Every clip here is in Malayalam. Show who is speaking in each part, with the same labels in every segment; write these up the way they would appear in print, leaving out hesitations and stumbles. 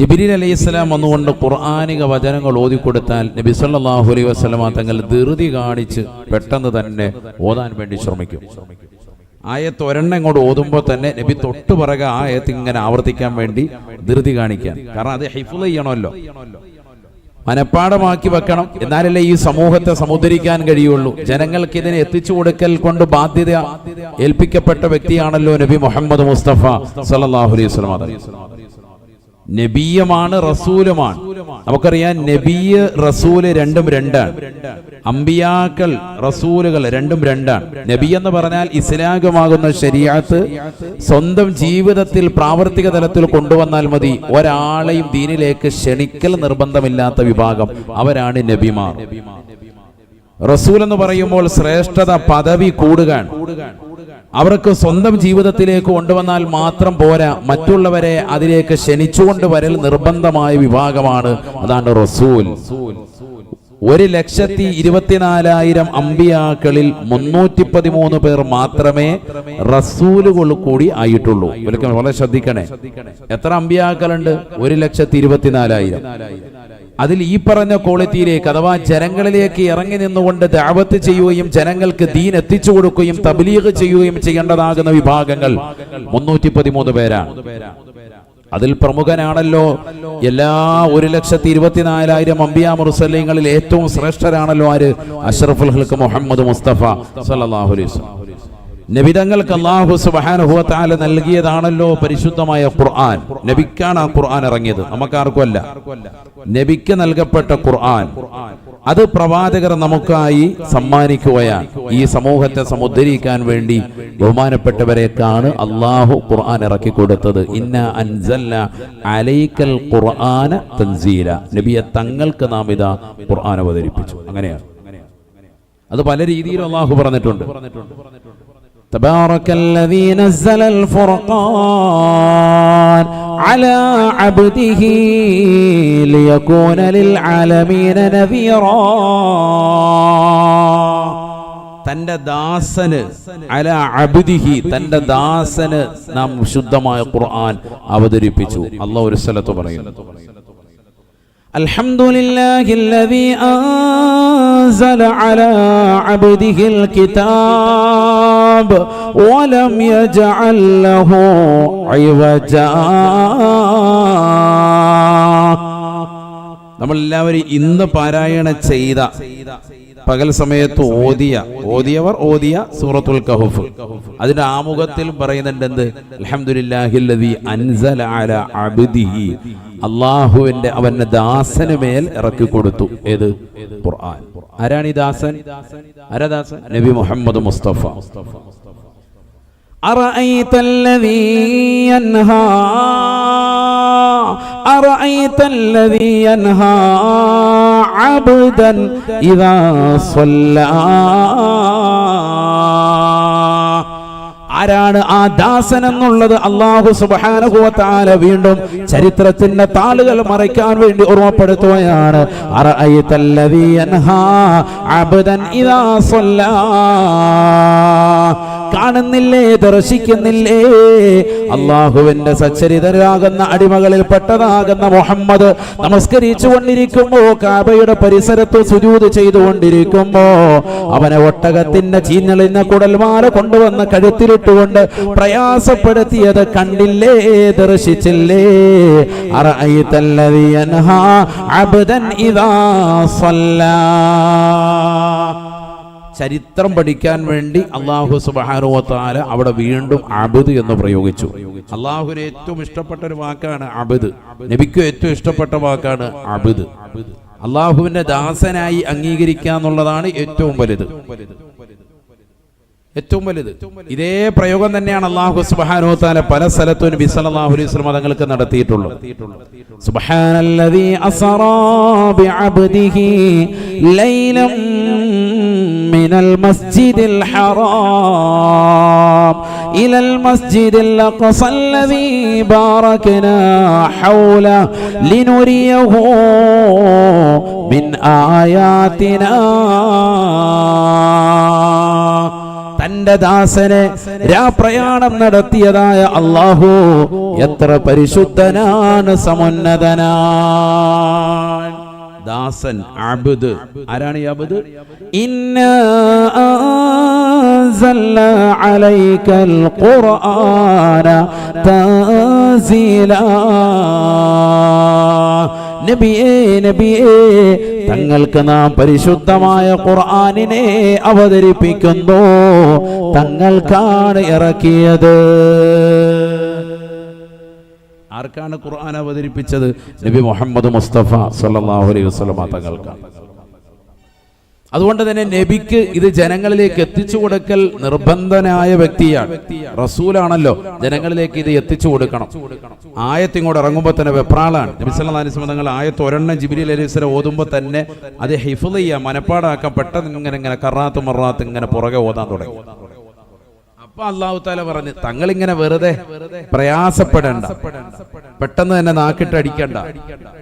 Speaker 1: ജിബ്രീൽ അലൈഹിസ്സലാം വന്നുകൊണ്ട് ഖുർആനിക വചനങ്ങൾ ഓതിക്കൊടുത്താൽ നബി സല്ലല്ലാഹു അലൈഹി വസല്ലമ തങ്ങൾ ധൃതി കാണിച്ച് പെട്ടെന്ന് തന്നെ ഓതാൻ വേണ്ടി ശ്രമിക്കും. ആയത്ത് ഒരെണ്ണം ഇങ്ങോട്ട് ഓതുമ്പോൾ തന്നെ നബി തൊട്ട് പിറകെ ആ ആയത്ത് ഇങ്ങനെ ആവർത്തിക്കാൻ വേണ്ടി ധൃതി കാണിക്കാൻ. കാരണം അത് ഹിഫ്ള് ചെയ്യണമല്ലോ, മനപ്പാടമാക്കി വെക്കണം. എന്നാലല്ലേ ഈ സമൂഹത്തെ സമുദ്ധരിക്കാൻ കഴിയുള്ളൂ. ജനങ്ങൾക്ക് ഇതിനെ എത്തിച്ചു കൊടുക്കൽ കൊണ്ട് ബാധ്യത ഏൽപ്പിക്കപ്പെട്ട വ്യക്തിയാണല്ലോ നബി മുഹമ്മദ് മുസ്തഫ സല്ലല്ലാഹു അലൈഹി വസല്ലം. നബിയുമാണ്, റസൂലുമാണ്. നമുക്കറിയാം നബിയ് റസൂല് രണ്ടും രണ്ടാണ്. അമ്പിയാക്കൾ റസൂലുകൾ രണ്ടും രണ്ടാണ്. നബി എന്ന് പറഞ്ഞാൽ ഇസ്ലാമികമാകുന്ന ശരീഅത്ത് സ്വന്തം ജീവിതത്തിൽ പ്രാവർത്തിക തലത്തിൽ കൊണ്ടുവന്നാൽ മതി. ഒരാളെയും ദീനിലേക്ക് ക്ഷണിക്കൽ നിർബന്ധമില്ലാത്ത വിഭാഗം അവരാണ് നബിമാർ. റസൂൽ എന്ന് പറയുമ്പോൾ ശ്രേഷ്ഠത, പദവി കൂടുകയാണ്. അവർക്ക് സ്വന്തം ജീവിതത്തിലേക്ക് കൊണ്ടുവന്നാൽ മാത്രം പോരാ, മറ്റുള്ളവരെ അതിലേക്ക് ക്ഷണിച്ചുകൊണ്ട് വരൽ നിർബന്ധമായ വിഭാഗമാണ്. അതാണ് റസൂൽ. 1,24,000 അമ്പിയാക്കളിൽ 313 പേർ മാത്രമേ റസൂലുകൾ കൂടി ആയിട്ടുള്ളൂ. വളരെ ശ്രദ്ധിക്കണേ, എത്ര അമ്പിയാക്കളുണ്ട്? 1,24,000. അതിൽ ഈ പറഞ്ഞ ക്വാളിറ്റിയിലേക്ക് അഥവാ ജനങ്ങളിലേക്ക് ഇറങ്ങി നിന്നുകൊണ്ട് ദഅവത്ത് ചെയ്യുകയും ജനങ്ങൾക്ക് ദീൻ എത്തിച്ചു കൊടുക്കുകയും തബ്ലീഗ് ചെയ്യുകയും ചെയ്യേണ്ടതാകുന്ന വിഭാഗങ്ങൾ 313 പേരാണ്. അതിൽ പ്രമുഖനാണല്ലോ എല്ലാ 1,24,000 അംബിയാ മുർസലീങ്ങളിൽ ഏറ്റവും ശ്രേഷ്ഠരാണല്ലോ ആര്? അഷ്റഫുൽ ഖൽഖ് മുഹമ്മദ് മുസ്തഫ സല്ലല്ലാഹു അലൈഹി വസല്ലം. നബിതങ്ങൾക്ക് അല്ലാഹു സുബ്ഹാനഹു വ തആല നൽകിയതാണല്ലോ പരിശുദ്ധമായ ഖുർആൻ. നബിക്കാണ് ആ ഖുർആൻ ഇറങ്ങിയത്, നമുക്കാർക്കുമല്ല. നബിക്ക് നൽകപ്പെട്ട ഖുർആൻ അത് പ്രവാചകർ നമുക്കായി സമ്മാനിക്കുകയാണ്. ഈ സമൂഹത്തെ സമുദ്ധരിക്കാൻ വേണ്ടി ബഹുമാനപ്പെട്ടവരെക്കാണ് അല്ലാഹു ഖുർആൻ ഇറക്കി കൊടുത്തത്. ഇന്നാ അൻസൽനാ അലൈക്കൽ ഖുർആന തൻസീല. നബിയെ തങ്ങൾക്ക് നാം ഇതാ ഖുർആൻ അവതരിപ്പിച്ചു. അങ്ങനെയാണ്. അത് പല രീതിയിൽ അല്ലാഹു പറഞ്ഞിട്ടുണ്ട്. തബാറക്കല്ലദീ നസ്സലൽ ഫുർഖാൻ അലാ അബ്ദിഹി ലിയകൂന ലിൽ ആലമീന നദീറാ. തന്റെ ദാസന്, അലാ അബ്ദിഹി, തന്റെ ദാസന് നാം ശുദ്ധമായ ഖുർആൻ അവതരിപ്പിച്ചു. അല്ലാഹു ഒരു സ്ഥലത്ത് പറയുന്നു, അൽഹംദുലില്ലാഹില്ലദീ അൻസല അലാ അബ്ദിഹിൽ കിതാബ് വലം യജഅൽ ലഹു ഇവജാ. നമ്മളെല്ലാവരും ഇന്ന് പാരായണം ചെയ്ത, പകൽ സമയത്ത് ഓതിയവർ ഓതിയ സൂറത്തുൽ കഹ്ഫ്, അതിന്റെ ആമുഖത്തിൽ പറയുന്നുണ്ട് എന്ത്? അൽഹംദുലില്ലാഹില്ലദീ അൻസല അലാ അബ്ദിഹി, അല്ലാഹുവിന്റെ അവന്റെ ദാസന് മേൽ ഇറക്കി കൊടുത്തു. ഏത്? ഖുർആൻ. ആരാണ് ഈ ദാസൻ? ആരാ ദാസൻ? നബി മുഹമ്മദ് മുസ്തഫ. അറഅയ്തല്ലദീ യൻഹാ അറഅയ്തല്ലദീ യൻഹാ അബ്ദൻ ഇദാ സ്വല്ലാ. ആരാണ് ആ ദാസൻ എന്നുള്ളത് അല്ലാഹു സുബ്ഹാനഹു വ തആല വീണ്ടും ചരിത്രത്തിന്റെ താളുകൾ മറയ്ക്കാൻ വേണ്ടി ഓർമ്മപ്പെടുത്തുകയാണ്. അറഅയ്തല്ലദീ യൻഹാ അബ്ദൻ ഇദാ സ്വല്ലാ. കാണുന്നില്ലേ, ദർശിക്കുന്നില്ലേ? അള്ളാഹുവിന്റെ സച്ചരിതരാകുന്ന അടിമകളിൽ പെട്ടതാകുന്ന മുഹമ്മദ് നമസ്കരിച്ചു കൊണ്ടിരിക്കുമ്പോ, കാബയുടെ പരിസരത്ത് സുജൂദ് ചെയ്തുകൊണ്ടിരിക്കുമ്പോ അവനെ ഒട്ടകത്തിന്റെ ചീഞ്ഞളിഞ്ഞ കുടൽമാല കൊണ്ടുവന്ന് കഴുത്തിലിട്ടുകൊണ്ട് പ്രയാസപ്പെടുത്തിയത് കണ്ടില്ലേ, ദർശിച്ചില്ലേ? അറഅയ്തല്ലദീ യൻഹാ അബ്ദൻ ഇദാ സ്വല്ലാ. ചരിത്രം പഠിക്കാൻ വേണ്ടി അല്ലാഹു സുബ്ഹാനഹു വ തആല അവിടെ വീണ്ടും അബ്ദ് എന്ന് പ്രയോഗിച്ചു. അല്ലാഹുവിന് ഏറ്റവും ഇഷ്ടപ്പെട്ട ഒരു വാക്കാണ് അബ്ദ്. നബിക്ക് ഏറ്റവും ഇഷ്ടപ്പെട്ട വാക്കാണ് അബ്ദ്. അല്ലാഹുവിന്റെ ദാസനായി അംഗീകരിക്കുക എന്നുള്ളതാണ് ഏറ്റവും വലുത്, ഏറ്റവും വലുത്. ഇതേ പ്രയോഗം തന്നെയാണ് അല്ലാഹു സുബ്ഹാനഹു വ തആല പല സ്ഥലത്തും നബി സല്ലല്ലാഹു അലൈഹി വസല്ലം തങ്ങൾക്ക് നടത്തിയിട്ടുള്ളത്. സുബ്ഹാനല്ലദീ അസ്റാ ബിഅബ്ദിഹി ലൈലൻ മിനൽ മസ്ജിദിൽ ഹറാം ഇലൽ മസ്ജിദിൽ അഖ്സല്ലദീ ബാറക്നാ ഹൗല ലിനുരിയഹു മിൻ ആയാതിനാ. തന്റെ ദാസനെ രാപ്രയാണം നടത്തിയതായ അല്ലാഹു എത്ര പരിശുദ്ധനാണ്, സമുന്നതനാണ്. ദാസൻ അബ്ദ്. ആരാണ് ഈ അബ്ദ്? ഇന്നാ അൻസൽനാ അലൈക്കൽ ഖുർആന തൻസീലാ. നബിയേ നബിയേ, തങ്ങൾക്ക് നാം പരിശുദ്ധമായ ഖുർആനിനെ അവതരിപ്പിക്കുന്നു, തങ്ങൾക്കാണ് ഇറക്കിയത്. ആർക്കാണ് ഖുർആൻ അവതരിപ്പിച്ചത്? നബി മുഹമ്മദ് മുസ്തഫ സല്ലല്ലാഹു അലൈഹി വസല്ലം തങ്ങൾക്കാണ്. അതുകൊണ്ട് തന്നെ നബിക്ക് ഇത് ജനങ്ങളിലേക്ക് എത്തിച്ചു കൊടുക്കൽ നിർബന്ധനായ വ്യക്തിയാണ്. റസൂലാണല്ലോ, ജനങ്ങളിലേക്ക് ഇത് എത്തിച്ചു കൊടുക്കണം. ആയത്ത് ഇങ്ങോട്ട് ഇറങ്ങുമ്പോൾ തന്നെ വെപ്രാളാണ്. നബി സല്ലല്ലാഹു അലൈഹി വസല്ലം തങ്ങൾ ആയത്ത് ഒരെണ്ണം ജിബ്രീൽ അലൈഹി സ്വലാം ഓതുമ്പോൾ തന്നെ അത് ഹിഫ്ള് ചെയ്യാൻ, മനപ്പാടാക്കാൻ പെട്ടെന്ന് ഇങ്ങനെ കറാത്ത് മറാത്ത് ഇങ്ങനെ പുറകെ ഓതാൻ തുടങ്ങി. അപ്പൊ അല്ലാഹു തആല പറഞ്ഞു, തങ്ങളിങ്ങനെ വെറുതെ പ്രയാസപ്പെടേണ്ട, പെട്ടെന്ന് തന്നെ നാക്കിട്ട് അടിക്കണ്ട,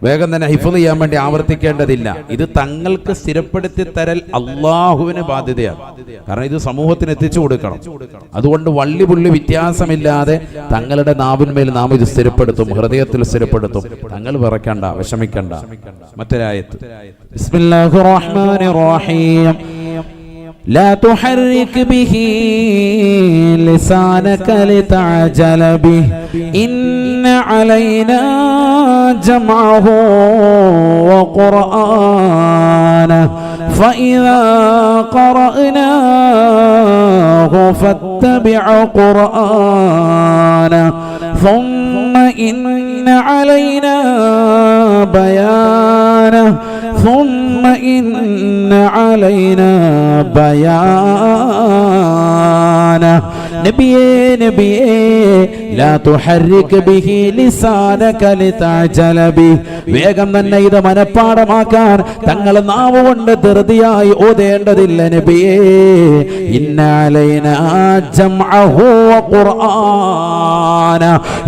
Speaker 1: വേഗം തന്നെ ഹിഫ്ള് ചെയ്യാൻ വേണ്ടി ആവർത്തിക്കേണ്ടതില്ല. ഇത് തങ്ങൾക്ക് സ്ഥിരപ്പെടുത്തി തരൽ അള്ളാഹുവിന് ബാധ്യതയാണ്. കാരണം ഇത് സമൂഹത്തിന് എത്തിച്ചു കൊടുക്കണം. അതുകൊണ്ട് വള്ളി പുള്ളി വ്യത്യാസമില്ലാതെ തങ്ങളുടെ നാവിന്മേൽ നാം ഇത് സ്ഥിരപ്പെടുത്തും, ഹൃദയത്തിൽ സ്ഥിരപ്പെടുത്തും. തങ്ങൾ വിറക്കണ്ട, വിഷമിക്കണ്ട. മറ്റൊരായത്ത്, ബിസ്മില്ലാഹിർ റഹ്മാനിർ റഹീം. لا تحرك به لسانك لتعجل به إن علينا جمعه وقرآنه فإذا قرأناه فاتبع قرآنه ثم إن علينا بيانه ثم إن علينا بيانه. നബിയേ നബിയേ, ലാ തുഹർരിക് ബിഹി ലിസാനക ലിതഅജല ബിഹി, വേഗം തന്നെ ഇത് മനപ്പാഠമാക്കാൻ തങ്ങൾ നാവ് കൊണ്ട് ധൃതിയായി ഓതേണ്ടതില്ല നബിയേ. ഇന്ന അലൈനാ ജംഅഹു വഖുർആന,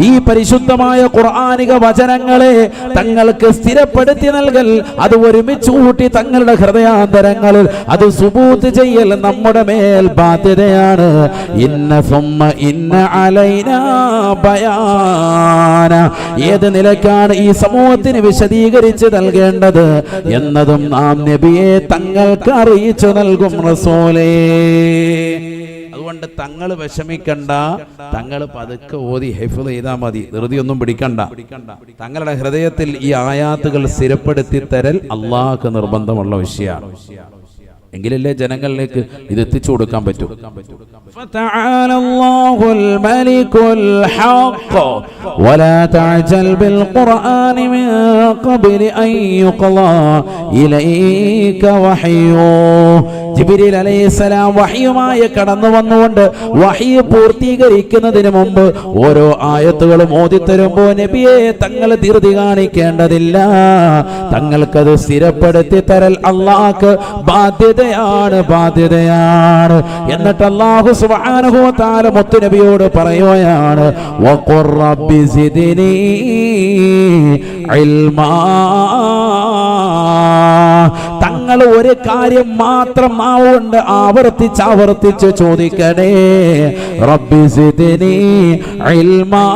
Speaker 1: ഈ പരിശുദ്ധമായ ഖുർആനിക വചനങ്ങളെ തങ്ങൾക്ക് സ്ഥിരപ്പെടുത്തി നൽകൽ, അത് ഒരുമിച്ച് കൂട്ടി തങ്ങളുടെ ഹൃദയാന്തരങ്ങളിൽ അത് സുബൂത്ത് ചെയ്യൽ നമ്മുടെ മേൽ ബാധ്യതയാണ്. ഏത് നിലക്കാണ് ഈ സമൂഹത്തിന് വിശദീകരിച്ച് നൽകേണ്ടത് എന്നതും നാം നബിയെ തങ്ങൾക്ക് അറിയിച്ചു നൽകും റസൂലേ. അതുകൊണ്ട് തങ്ങൾ വിഷമിക്കണ്ട, തങ്ങൾ പതുക്കെ ഓതി ഹിഫ്ള് ചെയ്താൽ മതി, ധൃതിയൊന്നും പിടിക്കണ്ട. തങ്ങളുടെ ഹൃദയത്തിൽ ഈ ആയാത്തുകൾ സ്ഥിരപ്പെടുത്തി തരൽ അള്ളാഹ്ക്ക് നിർബന്ധമുള്ള വിഷയമാണ്. എങ്കിലല്ലേ ജനങ്ങളിലേക്ക് ഇത് എത്തിച്ചു കൊടുക്കാൻ പറ്റൂ. فتعالى الله الملك الحق ولا تعجل بالقرآن من قبل أن يقضى إليك وحيه. ജിബ്രീൽ അലൈഹിസ്സലാം വഹയുമായി കടന്നു വന്നുകൊണ്ട് വഹയ് പൂർത്തീകരിക്കുന്നതിന് മുമ്പ് ഓരോ ആയത്തുകളും ഓതിത്തരുമ്പോൾ നബിയെ തങ്ങൾ ധൃതി കാണിക്കേണ്ടതില്ല. തങ്ങൾക്കത് സ്ഥിരപ്പെടുത്തി തരൽ അള്ളാഹ്ക്ക് ബാധ്യതയാണ്, ബാധ്യതയാണ്. എന്നിട്ട് അല്ലാഹു സുബ്ഹാനഹു വ തആല മുത്തു നബിയോട് പറയുകയാണ്, വഖുർ റബ്ബി സിദ്നി ഇൽമാ. തങ്ങൾ ഒരു കാര്യം മാത്രം ആവുകൊണ്ട് ആവർത്തിച്ച് ചോദിക്കണേ, റബ്ബി സിദ്നി ഇൽമാ.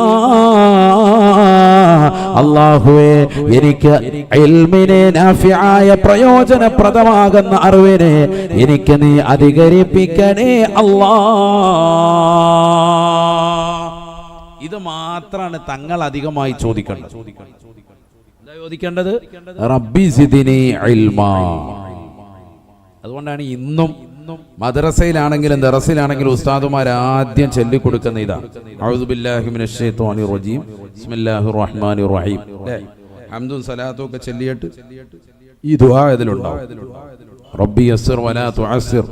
Speaker 1: അല്ലാഹുവേ, എനിക്ക് ഇൽമിനെ നാഫിആയ പ്രയോജനപ്രദമാകുന്ന അറിവിനെ എനിക്ക് നീ അധികരിപ്പിക്കണേ അല്ലാഹ്. ഇത് മാത്രമാണ് തങ്ങൾ അധികമായി ചോദിക്കേണ്ടത്. ചോദിക്കേണ്ടത് റബ്ബി സിദ്നി ഇൽമാ. അതുകൊണ്ടാണ് ഇന്നും മദ്രസയിലാണെങ്കിലും ദറസിലാണെങ്കിലും ഉസ്താദുമാർ ആദ്യം ചൊല്ലിക്കൊടുക്കുന്ന ഇതാണ്, അഊദു ബില്ലാഹി മിനശ് ശൈത്വാനിർ റജീം ബിസ്മില്ലാഹിർ റഹ്മാനിർ റഹീം. ഹംദും സലാത്തും ഒക്കെ ചൊല്ലിയിട്ട് ഈ ദുആ ഇതിലുണ്ടാവും. റബ്ബി യസ്സിർ വലാ തുഅസ്സിർ,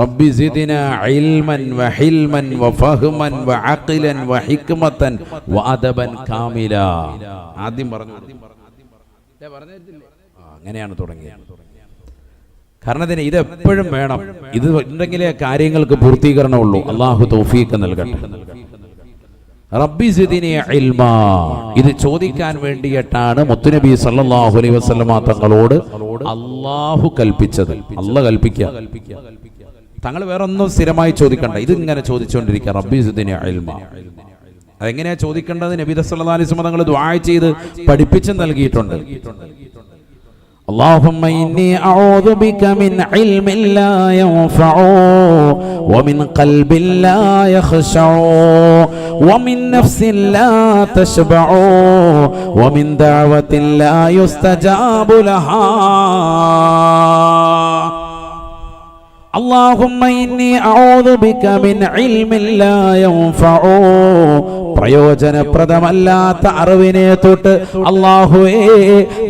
Speaker 1: റബ്ബി സിദ്നാ ഇൽമൻ വഹിൽമൻ വഫഹ്മൻ വഅഖ്ലൻ വഹിക്മതൻ വഅദബൻ കാമിലാ. ആദ്യം പറഞ്ഞു അങ്ങനെയാണ് തുടങ്ങിയത്. കാരണം ഇതിന് ഇത് എപ്പോഴും വേണം. ഇത് ഉണ്ടെങ്കിലേ കാര്യങ്ങൾക്ക് പൂർത്തീകരണമുള്ളൂ. അല്ലാഹു തൗഫീഖ് നൽകട്ടെ. റബ്ബി സിദ്നി ഇൽമാ, ഇത് ചോദിക്കാൻ വേണ്ടിയിട്ടാണ് മുത്തുനബി സല്ലല്ലാഹു അലൈഹി വസല്ലമ തങ്ങളോട് അല്ലാഹു കൽപ്പിച്ചത്. അല്ലാഹ് കൽപ്പിക്കുക. തങ്ങൾ വേറെ ഒന്നും സ്ഥിരമായി ചോദിക്കണ്ട, ഇതിങ്ങനെ ചോദിച്ചുകൊണ്ടിരിക്കുക. റബ്ബി സിദ്നി ഇൽമ. അതെങ്ങനെയാ ചോദിക്കേണ്ടത്? നബി സല്ലല്ലാഹു അലൈഹി വസല്ലം തങ്ങൾ ദുആ ചെയ്ത് പഠിപ്പിച്ചു നൽകിയിട്ടുണ്ട്. اللهم إني أعوذ بك من علم لا ينفع ومن قلب لا يخشع ومن نفس لا تشبع ومن دعوة لا يستجاب لها اللهم إني أعوذ بك من علم لا ينفع പ്രയോജനപ്രദമല്ലാത്ത അറിവിനെ തൊട്ട് അല്ലാഹുവേ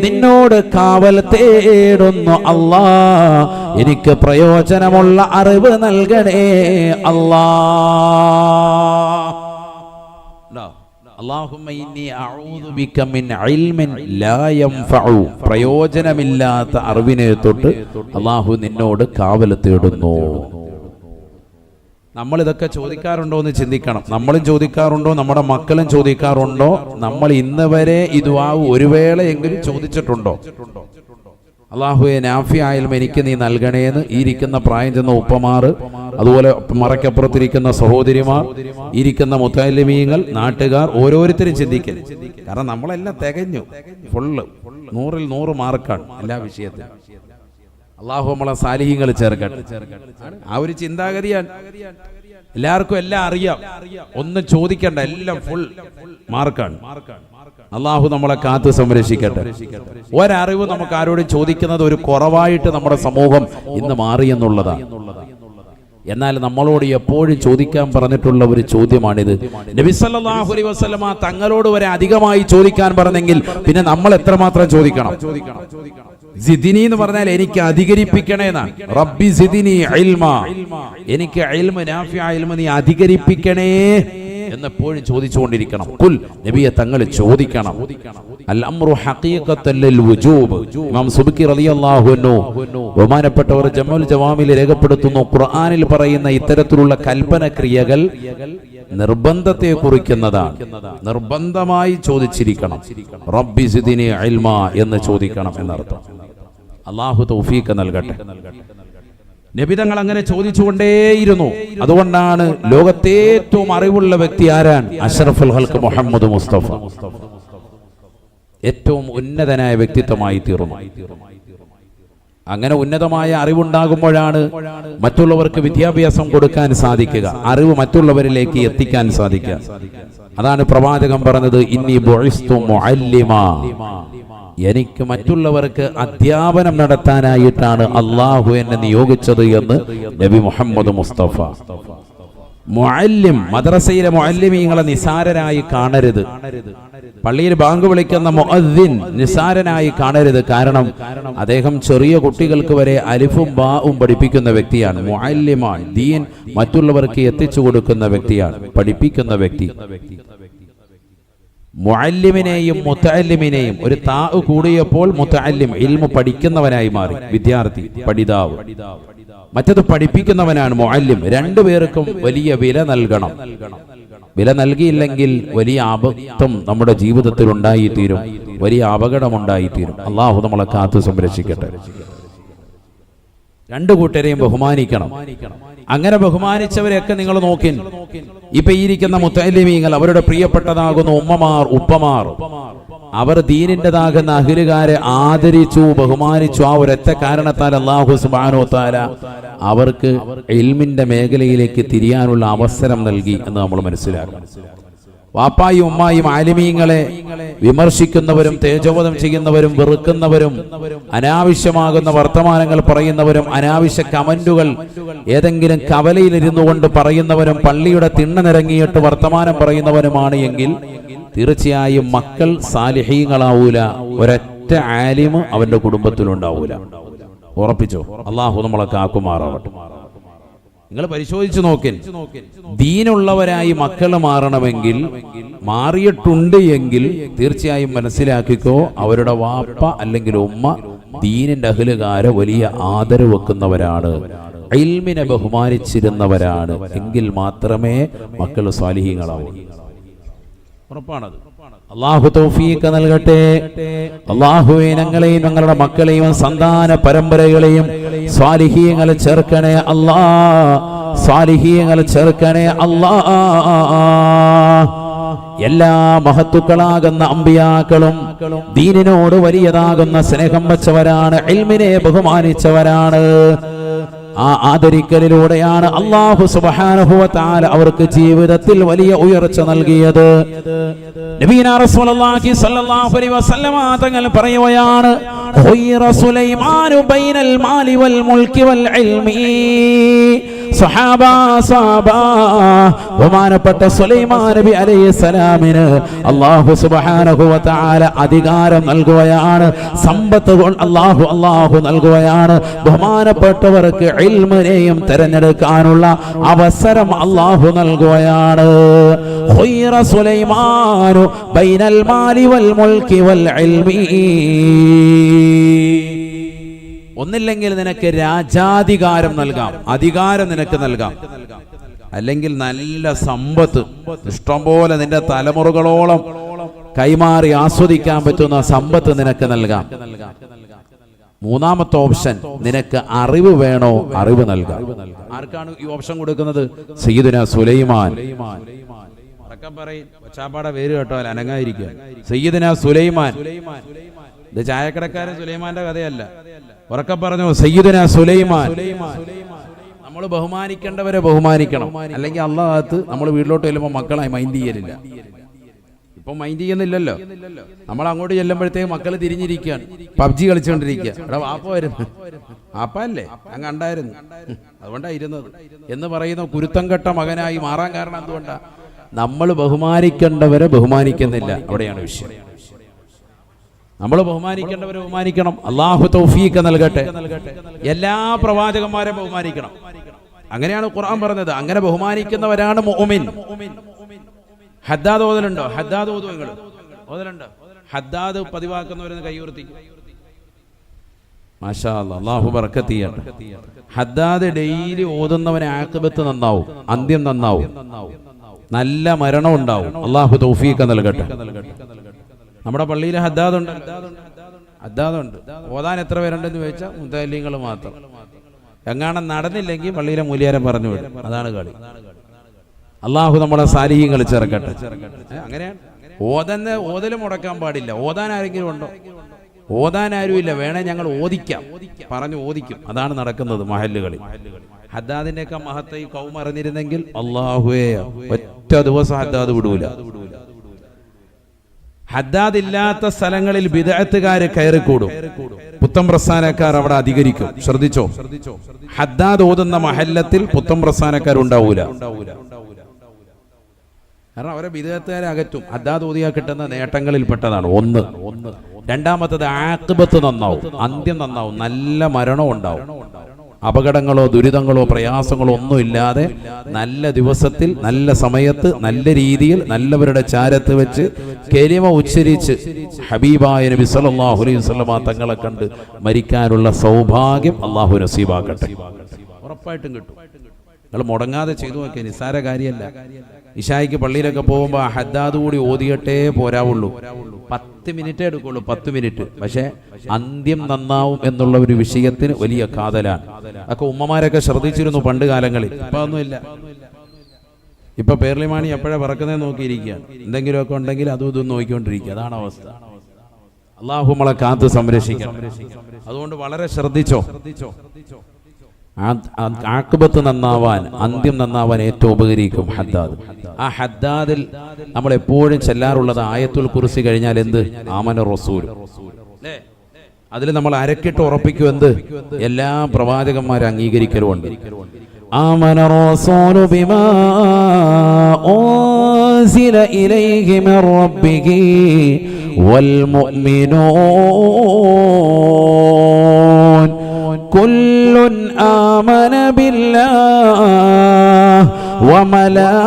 Speaker 1: നിന്നോട് കാവൽ തേടുന്നു. അല്ലാ, എനിക്ക് പ്രയോജനമുള്ള അറിവ് നൽകണേ അല്ലാ. അല്ലാഹുമ്മ ഇന്നി അഊദു ബിക മിൻ ഇൽമിൻ ലാ യൻഫഉ, പ്രയോജനമില്ലാത്ത അറിവിനെ തൊട്ട് അല്ലാഹു നിന്നോട് കാവൽ തേടുന്നു. നമ്മൾ ഇതൊക്കെ ചോദിക്കാറുണ്ടോ എന്ന് ചിന്തിക്കണം. നമ്മളും ചോദിക്കാറുണ്ടോ? നമ്മുടെ മക്കളും ചോദിക്കാറുണ്ടോ? നമ്മൾ ഇന്ന് വരെ ഇത് ഒരു വേളയെങ്കിലും ചോദിച്ചിട്ടുണ്ടോ? അല്ലാഹുവേ നാഫിയായ ഇൽമ എനിക്ക് നീ നൽകണേന്ന് ഈ ഇരിക്കുന്ന പ്രായം ചെന്ന ഉപ്പമാർ, അതുപോലെ മറക്കപ്പുറത്തിരിക്കുന്ന സഹോദരിമാർ, ഇരിക്കുന്ന മുത്തഅല്ലിമീങ്ങൾ, നാട്ടുകാർ ഓരോരുത്തരും ചിന്തിക്കൽ. കാരണം നമ്മളെല്ലാം തികഞ്ഞു, ഫുള്ള് 100ൽ 100 മാർക്കാണ് എല്ലാ വിഷയത്തിലും. അല്ലാഹു നമ്മളെ സാലിഹീങ്ങൾ ചേർക്കട്ടെ. ആ ഒരു ചിന്താഗതിയാണ്. എല്ലാവർക്കും എല്ലാം അറിയാം, ഒന്നും ചോദിക്കണ്ട, എല്ലാം ഫുൾ മാർക്കാണ്. അല്ലാഹു നമ്മളെ കാത്ത് സംരക്ഷിക്കട്ടെ. ഒരറിവ് നമുക്ക് ആരോടും ചോദിക്കുന്നത് ഒരു കുറവായിട്ട് നമ്മുടെ സമൂഹം ഇന്ന് മാറി എന്നുള്ളതാണ്. എന്നാൽ നമ്മളോട് എപ്പോഴും ചോദിക്കാൻ പറഞ്ഞിട്ടുള്ള ഒരു ചോദ്യമാണിത്. നബി സല്ലല്ലാഹു അലൈഹി വസല്ലമ തങ്ങളോട് വരെ അധികമായി ചോദിക്കാൻ പറഞ്ഞെങ്കിൽ പിന്നെ നമ്മൾ എത്രമാത്രം ചോദിക്കണം? സിദ്നി എന്ന് പറഞ്ഞാൽ എനിക്ക് അധികരിപ്പിക്കണേന്നാ. റബ്ബി സിദ്നി ഇൽമ, എനിക്ക് ഇൽമ നാഫിഅ ഇൽമ നീ അധികരിപ്പിക്കണേ എന്നെപ്പോഴും ചോദിച്ചുകൊണ്ടിരിക്കണം. ഖുൽ, നബിയെ തങ്ങൾ ചോദിക്കണം. അൽ അംറു ഹഖീഖത്തൻ ലിൽ വുജൂബ്. ഇമാം സുബ്കി റളിയല്ലാഹു അൻഹു ബഹുമാനപ്പെട്ടവർ ജമുൽ ജവാമിൽ രേഖപ്പെടുത്തുന്നു, ഖുർആനിൽ പറയുന്ന ഇത്തരത്തിലുള്ള കൽപ്പന ക്രിയകൾ നിർബന്ധത്തെ കുറിക്കുന്നതാണ്. നിർബന്ധമായി ചോദിച്ചിരിക്കണം. റബ്ബി സിദ്നി ഇൽമ എന്ന് ചോദിക്കണം എന്നർത്ഥം. അല്ലാഹു തൗഫീഖ് നൽകട്ടെ. നബി തങ്ങൾ അങ്ങനെ ചോദിച്ചുകൊണ്ടേയിരുന്നു. അതുകൊണ്ടാണ് ലോകത്തെ ഏറ്റവും അറിവുള്ള വ്യക്തി ആരാൻ? അഷ്റഫുൽ ഖൽഖ് മുഹമ്മദ് മുസ്തഫ. ഏറ്റവും ഉന്നതനായ വ്യക്തിത്വമായി തീർന്നു. അങ്ങനെ ഉന്നതമായ അറിവുണ്ടാകുമ്പോഴാണ് മറ്റുള്ളവർക്ക് വിദ്യാഭ്യാസം കൊടുക്കാൻ സാധിക്കുക, അറിവ് മറ്റുള്ളവരിലേക്ക് എത്തിക്കാൻ സാധിക്കുക. അതാണ് പ്രവാചകൻ പറഞ്ഞത്, ഇന്നി ബുഇസ്തു മുഅല്ലിമാ, എനിക്ക് മറ്റുള്ളവർക്ക് അധ്യാപനം നടത്താനായിട്ടാണ് അല്ലാഹു എന്നെ നിയോഗിച്ചത് എന്ന് നബി മുഹമ്മദ് മുസ്തഫ. മുഅല്ലിം, മദ്രസയിലെ മുഅല്ലിമീങ്ങളെ നിസാരരായി കാണരുത്. പള്ളിയിൽ ബാങ്ക് വിളിക്കുന്ന മുഅദ്ദിൻ നിസാരനായി കാണരുത്. കാരണം അദ്ദേഹം ചെറിയ കുട്ടികൾക്ക് വരെ അലിഫും ബാഉം പഠിപ്പിക്കുന്ന വ്യക്തിയാണ്. മുഅല്ലിമാണ്, ദീൻ മറ്റുള്ളവർക്ക് എത്തിച്ചു കൊടുക്കുന്ന വ്യക്തിയാണ്, പഠിപ്പിക്കുന്ന വ്യക്തി. മുഅല്ലിമിനെയും മുതഅല്ലിമിനെയും ഒരു താ കൂടിയപ്പോൾ മുതഅല്ലിം ഇൽമു പഠിക്കുന്നവനായി മാറി. വിദ്യാർത്ഥി, പഠിതാവ്. മറ്റത് പഠിപ്പിക്കുന്നവനാണ് മുഅല്ലിം. രണ്ടുപേർക്കും വലിയ വില നൽകണം. വില നൽകിയില്ലെങ്കിൽ വലിയ അബദ്ധം നമ്മുടെ ജീവിതത്തിൽ ഉണ്ടായിത്തീരും, വലിയ അപകടമുണ്ടായിത്തീരും. അല്ലാഹു നമ്മളെ കാത്തു സംരക്ഷിക്കട്ടെ. രണ്ടു കൂട്ടരെയും ബഹുമാനിക്കണം. അങ്ങനെ ബഹുമാനിച്ചവരെയൊക്കെ നിങ്ങൾ നോക്കി. ഇപ്പൊ ഈ ഇരിക്കുന്ന മുത്തഅല്ലിമീങ്ങൾ, അവരുടെ പ്രിയപ്പെട്ടതാകുന്ന ഉമ്മമാർ, ഉപ്പമാർ, അവർ ദീനിൻ്റെതാകുന്ന അഹ്ലുകാരെ ആദരിച്ചു, ബഹുമാനിച്ചു. ആ ഒരൊറ്റ കാരണത്താൽ അല്ലാഹു സുബ്ഹാനഹു വ തആല അവർക്ക് ഇൽമിന്റെ മേഖലയിലേക്ക് തിരിയാനുള്ള അവസരം നൽകി എന്ന് നമ്മൾ മനസ്സിലാക്കണം. വാപ്പായും ഉമ്മായും ആലിമീങ്ങളെ വിമർശിക്കുന്നവരും തേജോവധം ചെയ്യുന്നവരും വെറുക്കുന്നവരും അനാവശ്യമാകുന്ന വർത്തമാനങ്ങൾ പറയുന്നവരും അനാവശ്യ കമന്റുകൾ ഏതെങ്കിലും കവലയിലിരുന്നു കൊണ്ട് പറയുന്നവരും പള്ളിയുടെ തിണ്ണനിറങ്ങിയിട്ട് വർത്തമാനം പറയുന്നവരുമാണ് എങ്കിൽ തീർച്ചയായും മക്കൾ സാലിഹീങ്ങളാവൂല. ഒരൊറ്റ ആലിമ് അവന്റെ കുടുംബത്തിലുണ്ടാവൂല. ഉറപ്പിച്ചോ? അല്ലാഹു നമ്മളെ കാക്കുമാറാവട്ടെ. നിങ്ങൾ പരിശോധിച്ചു നോക്കി. ദീനുള്ളവരായി മക്കൾ മാറണമെങ്കിൽ, മാറിയിട്ടുണ്ട് എങ്കിൽ തീർച്ചയായും മനസ്സിലാക്കിക്കോ, അവരുടെ വാപ്പ അല്ലെങ്കിൽ ഉമ്മ ദീനിന്റെ അഹ്ലുകാരെ വലിയ ആദരവ് വെക്കുന്നവരാണ്, ഇൽമിനെ ബഹുമാനിച്ചിരുന്നവരാണ്. എങ്കിൽ മാത്രമേ മക്കൾ സാലിഹീങ്ങളാവൂ. ഉറപ്പാണത്. അല്ലാഹു തൗഫീഖ് നൽകട്ടെ. അല്ലാഹുവേ ഞങ്ങളെയും ഞങ്ങളുടെ മക്കളെയും സന്താന പരമ്പരകളെയും സ്വാലിഹീങ്ങൾ ചേർക്കണേ അല്ലാഹ്, സ്വാലിഹീങ്ങൾ ചേർക്കണേ അല്ലാഹ്. എല്ലാ മഹത്തുക്കളാകുന്ന അമ്പിയാക്കളും ദീനിനോട് വലിയതാകുന്ന സ്നേഹം വച്ചവരാണ്, ഇൽമിനെ ബഹുമാനിച്ചവരാണ്. ആ ആദരിക്കലിലൂടെയാണ് അല്ലാഹു സുബ്ഹാനഹു വ തആല അവർക്ക് ജീവിതത്തിൽ വലിയ ഉയർച്ച നൽകിയത്. നബിയുനാ റസൂലുള്ളാഹി സ്വല്ലല്ലാഹു അലൈഹി വസല്ലമ തങ്ങൾ പറയുകയാണ്, ഖുയ്റ സുലൈമാനു ബൈനൽ മാലി വൽ മുൽക്കി വൽ ഇൽമി. സഹാബ ബഹുമാനപ്പെട്ട സുലൈമാൻ നബി അലൈഹിസ്സലാമിന് അല്ലാഹു സുബ്ഹാനഹു വ തആല അധികാരം നൽകുകയാണ്, സമ്പത്ത് അല്ലാഹു നൽകുകയാണ്. ബഹുമാനപ്പെട്ടവർക്ക് ഇൽമിനെയും തിരഞ്ഞെടുക്കാനുള്ള അവസരം അല്ലാഹു നൽകുകയാണ്. ഖുയ്റ സുലൈമാനു ബൈനൽ മാലി വൽ മുൽക്കി വൽ ഇൽമി. ഒന്നില്ലെങ്കിൽ നിനക്ക് രാജാധികാരം നൽകാം, അധികാരം നിനക്ക് നൽകാം, അല്ലെങ്കിൽ നല്ല സമ്പത്ത് ഇഷ്ടംപോലെ നിന്റെ തലമുറകളോളം കൈമാറി ആസ്വദിക്കാൻ പറ്റുന്ന സമ്പത്ത് നിനക്ക് നൽകാം. മൂന്നാമത്തെ ഓപ്ഷൻ, നിനക്ക് അറിവ് വേണോ, അറിവ് നൽകാം. ആർക്കാണ് ഈ ഓപ്ഷൻ കൊടുക്കുന്നത്? സയ്യിദുനാ സുലൈമാൻ. ഒച്ചാപ്പാടെ പേര് കേട്ടോ, അനങ്ങായിരിക്കുക. സയ്യിദുനാ സുലൈമാൻ. ഇത് ചായക്കടക്കാരൻ സുലൈമാന്റെ കഥയല്ല, ഉറക്കെ പറഞ്ഞു സയ്യിദുനാ സുലൈമാൻ. നമ്മൾ ബഹുമാനിക്കേണ്ടവരെ ബഹുമാനിക്കണം, അല്ലെങ്കിൽ അല്ലാഹത്ത് നമ്മൾ വീട്ടിലോട്ട് ചെല്ലുമ്പോൾ മക്കളായി മൈൻഡ് ചെയ്യലില്ല. ഇപ്പൊ മൈൻഡ് ചെയ്യുന്നില്ലല്ലോ. നമ്മൾ അങ്ങോട്ട് ചെല്ലുമ്പോഴത്തേക്ക് മക്കൾ തിരിഞ്ഞിരിക്കുകയാണ്, പബ്ജി കളിച്ചുകൊണ്ടിരിക്കുക. അവിടെ വാപ്പ വരുന്നു, വാപ്പ അല്ലേ അങ്ങ് കണ്ടായിരുന്നു, അതുകൊണ്ടാണ് ഇരുന്നത് എന്ന് പറയുന്ന കുരുത്തം കെട്ട മകനായി മാറാൻ കാരണം എന്തുകൊണ്ടാ? നമ്മൾ ബഹുമാനിക്കേണ്ടവരെ ബഹുമാനിക്കുന്നില്ല. അവിടെയാണ് വിഷയം. നമ്മൾ ബഹുമാനിക്കേണ്ടവരെ ബഹുമാനിക്കണം. അല്ലാഹു തൗഫീഖ് നൽകട്ടെ. എല്ലാ പ്രവാചകന്മാരെയും ബഹുമാനിക്കണം. അങ്ങനെയാണ് ഖുർആൻ പറഞ്ഞത്. അങ്ങനെ ബഹുമാനിക്കുന്നവരാണ് മുഅ്മിൻ. ഹദ്ദാദ് ഓതലുണ്ടോ? ഹദ്ദാദ് ഓതുവങ്ങൾ ഓതലുണ്ടോ? ഹദ്ദാദ് പതിവാക്കുന്നവരെന്ന് കൈയുയർത്തി. മാഷാ അല്ലാഹ്, അല്ലാഹു ബറക്കത്ത് ചെയ്യട്ടെ. ഹദ്ദാദ് ഡെയിലി ഓതുന്നവനെ ആഖിബത്ത് നന്നാവും, അന്ത്യം നന്നാവും, നല്ല മരണം ഉണ്ടാവും. അല്ലാഹു തൗഫീഖ് നൽകട്ടെ. നമ്മുടെ പള്ളിയിൽ ഹദ്ദാദുണ്ട്. ഓതാൻ എത്ര പേരുണ്ടെന്ന് ചോദിച്ചാൽ മുതല്ലിങ്ങൾ മാത്രം. എങ്ങാണം നടന്നില്ലെങ്കിൽ പള്ളിയിലെ മൂല്യാരം പറഞ്ഞു വിടും. അതാണ് കളി. അള്ളാഹു നമ്മളെ സാലിഹ്യങ്ങൾ ചേർക്കട്ടെ. അങ്ങനെയാണ്. ഓതല് മുടക്കാൻ പാടില്ല. ഓതാൻ ആരെങ്കിലും ഉണ്ടോ? ഓതാൻ ആരുമില്ല. വേണേ ഞങ്ങൾ ഓദിക്കാം, പറഞ്ഞു ഓദിക്കും. അതാണ് നടക്കുന്നത് മഹല്ലുകളിൽ. ഹദ്ദാദിന്റെയൊക്കെ മഹത്വം ഈ കൗമ അറിഞ്ഞിരുന്നെങ്കിൽ അള്ളാഹുവേ ഒറ്റ ദിവസം ഹദ്ദാദ് വിടൂല. ഹദ്ദാദ് ഇല്ലാത്ത സ്ഥലങ്ങളിൽ ബിദ്അത്തുകാര് കയറിക്കൂടും, പുത്തൻ പ്രസ്ഥാനക്കാർ അവിടെ അധികരിക്കും. ശ്രദ്ധിച്ചോ, ഹദ്ദാദ് ഓതുന്ന മഹല്ലത്തിൽ പുത്തൻ പ്രസ്ഥാനക്കാർ ഉണ്ടാവൂല. കാരണം അവരെ ബിദ്അത്തുകാരെ അകറ്റും. ഹദ്ദാദ് ഓതിയാ കിട്ടുന്ന നേട്ടങ്ങളിൽ പെട്ടതാണ് ഒന്ന്. രണ്ടാമത്തത് ആഖിബത്ത് നന്നാവും, അന്ത്യം നന്നാവും, നല്ല മരണം ഉണ്ടാവും. അപകടങ്ങളോ ദുരിതങ്ങളോ പ്രയാസങ്ങളോ ഒന്നുമില്ലാതെ നല്ല ദിവസത്തിൽ നല്ല സമയത്ത് നല്ല രീതിയിൽ നല്ലവരുടെ ചാരത്ത് വെച്ച് കലിമ ഉച്ചരിച്ച് ഹബീബായ നബി സല്ലല്ലാഹു അലൈഹി വസല്ലമ തങ്ങളെ കണ്ട് മരിക്കാനുള്ള സൗഭാഗ്യം അല്ലാഹു നസീബാക്കട്ടെ. ഉറപ്പായിട്ടും കിട്ടും. നിങ്ങൾ മുടങ്ങാതെ ചെയ്തു നോക്കിയ നിസ്സാര കാര്യമല്ല. ഇശായിക്ക് പള്ളിയിലൊക്കെ പോകുമ്പോൾ ഹദ്ദാദ് കൂടി ഓതിയിട്ടേ പോരാവുള്ളൂ. 10 മിനിറ്റേ എടുക്കുള്ളൂ, 10 മിനിറ്റ്. പക്ഷെ അന്ത്യം നന്നാവും എന്നുള്ള ഒരു വിഷയത്തിന് വലിയ കാതലാണ്. ഒക്കെ ഉമ്മമാരൊക്കെ ശ്രദ്ധിച്ചിരുന്നു പണ്ട് കാലങ്ങളിൽ. ഇപ്പൊ ഒന്നുമില്ല. ഇപ്പൊ പേർലിമാണി എപ്പോഴാ പറക്കുന്നതെന്ന് നോക്കിയിരിക്കുകയാണ്. എന്തെങ്കിലുമൊക്കെ ഉണ്ടെങ്കിൽ അതും ഇതും നോക്കിക്കൊണ്ടിരിക്കുക. അതാണ് അവസ്ഥ. അള്ളാഹു നമ്മളെ കാത്ത് സംരക്ഷിക്കണം. അതുകൊണ്ട് വളരെ ശ്രദ്ധിച്ചോ. ആഖിബത്ത് നന്നാവാൻ, അന്ത്യം നന്നാവാൻ ഏറ്റവും ഉപകരിക്കും ഹദ്ദാദ്. ആ ഹദ്ദാദിൽ നമ്മൾ എപ്പോഴും ചെല്ലാറുള്ളത് ആയത്തുൽ കുർസി കഴിഞ്ഞാൽ എന്ത്? ആമന റസൂൽ. അതിൽ നമ്മൾ അരക്കിട്ട് ഉറപ്പിക്കും എന്ത്? എല്ലാ പ്രവാചകന്മാരും അംഗീകരിക്കലുമുണ്ട്. ആമന റസൂലു ബിമാ ഉൻസില ഇലൈഹി മിർ റബ്ബിഹി വൽ മുഅ്മിനൂൻ കുല്ലുൻ ആമന ബില്ലാഹി വമലായികതിഹി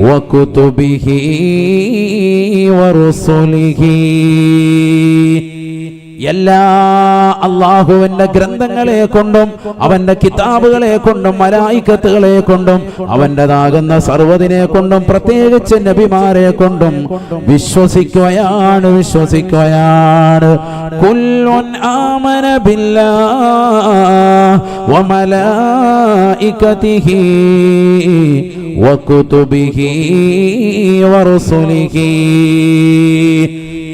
Speaker 1: വകുതുബിഹി വറുസുലിഹി. എല്ലാ അള്ളാഹുവിന്റെ ഗ്രന്ഥങ്ങളെ കൊണ്ടും അവന്റെ കിതാബുകളെ കൊണ്ടും മലായികത്തുകളെ കൊണ്ടും അവന്റേതാകുന്ന സർവ്വതിനെ കൊണ്ടും പ്രത്യേകിച്ച് നബിമാരെ കൊണ്ടും വിശ്വസിക്കുകയാണ്. കുല്ലുൻ ആമന ബില്ലാഹി വമലായികതിഹി വകുതുബിഹി വറുസുലിഹി.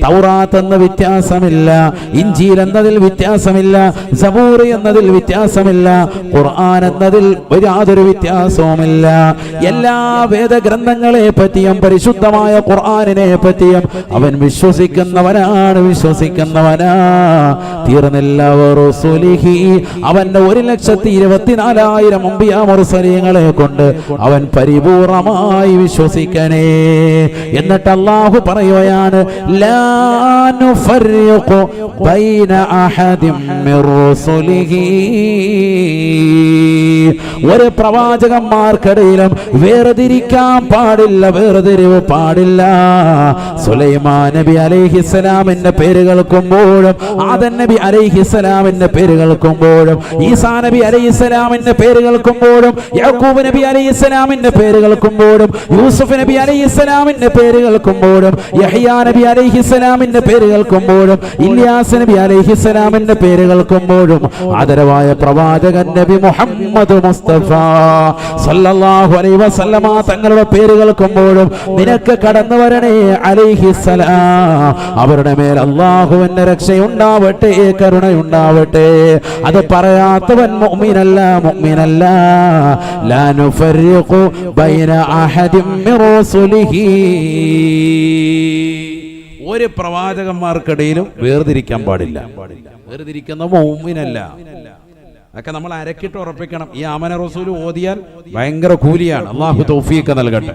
Speaker 1: തൗറാത്ത് എന്ന വ്യത്യാസമില്ല, ഇഞ്ചീൽ എന്നതിൽ വ്യത്യാസമില്ല, സബൂർ എന്നതിൽ വ്യത്യാസമില്ല, ഖുർആൻ എന്നതിൽ യാതൊരു വ്യത്യാസവുമില്ല. എല്ലാ വേദഗ്രന്ഥങ്ങളെ പറ്റിയും പരിശുദ്ധമായ ഖുർആനിനെ പറ്റിയും അവൻ വിശ്വസിക്കുന്നവനാണ്. തീർന്നില്ല. വറുസുലിഹി, അവന്റെ 1,24,000 അംബിയാ മുർസലീങ്ങളെ കൊണ്ട് അവൻ പരിപൂർണമായി വിശ്വസിക്കണേ. എന്നിട്ട് അല്ലാഹു പറയുകയാണ്, ലാ നുഫർരിഖു ബൈന അഹദിൻ മിർ റസുലിഹി. ഒരു പ്രവാചകന്മാർക്കിടയിലും വേർതിരിക്കാൻ പാടില്ല, വേർതിരിവ് പാടില്ല. സുലൈമാൻ നബി അലൈഹിസ്സലാമിന്റെ പേര് കേൾക്കുമ്പോഴും, ആദം നബി അലൈഹിസ്സലാമിന്റെ പേര് കേൾക്കുമ്പോഴും, ഈസാ നബി അലൈഹിസ്സലാമിന്റെ പേര് കേൾക്കുമ്പോഴും, യാക്കൂബ് നബി അലൈഹിസ്സലാമിന്റെ പേര് കേൾക്കുമ്പോഴും, യൂസുഫ് നബി അലൈഹിസ്സലാമിന്റെ പേര് കേൾക്കുമ്പോഴും, യഹ്യാ നബി അലൈഹിസ്സലാമിന്റെ പേര് കേൾക്കുമ്പോഴും, ഇല്യാസ് നബി അലൈഹിസ്സലാമിന്റെ പേര് കേൾക്കുമ്പോഴും, ആദരവായ പ്രവാചകൻ നബി മുഹമ്മദ് മുസ്തഫ സല്ലല്ലാഹു അലൈഹി വസല്ലമ തങ്ങളുടെ പേര് കേൾക്കുമ്പോഴും നിനക്ക് കടന്നു വരണേ അലൈഹിസ്സലാം, അവരുടെ മേൽ അല്ലാഹുവിന്റെ രക്ഷയുണ്ടാവട്ടെ, കരുണയുണ്ടാവട്ടെ. അത് പറയാത്തവൻ മുഅ്മിനല്ല. ലാ നുഫർരിഖു ബൈന അഹദിൻ മിർ റസുലിഹി. ഒരു പ്രവാചകന്മാർക്കിടയിലും വേർതിരിക്കാൻ പാടില്ല. വേർതിരിക്കുന്ന മുഅ്മിനല്ല. അതൊക്കെ നമ്മൾ അരക്കിട്ട് ഉറപ്പിക്കണം. ഈ ആമന റസൂൽ ഓതിയാൽ ഭയങ്കര കൂലിയാണ്. അല്ലാഹു തൗഫീഖ് നൽകട്ടെ.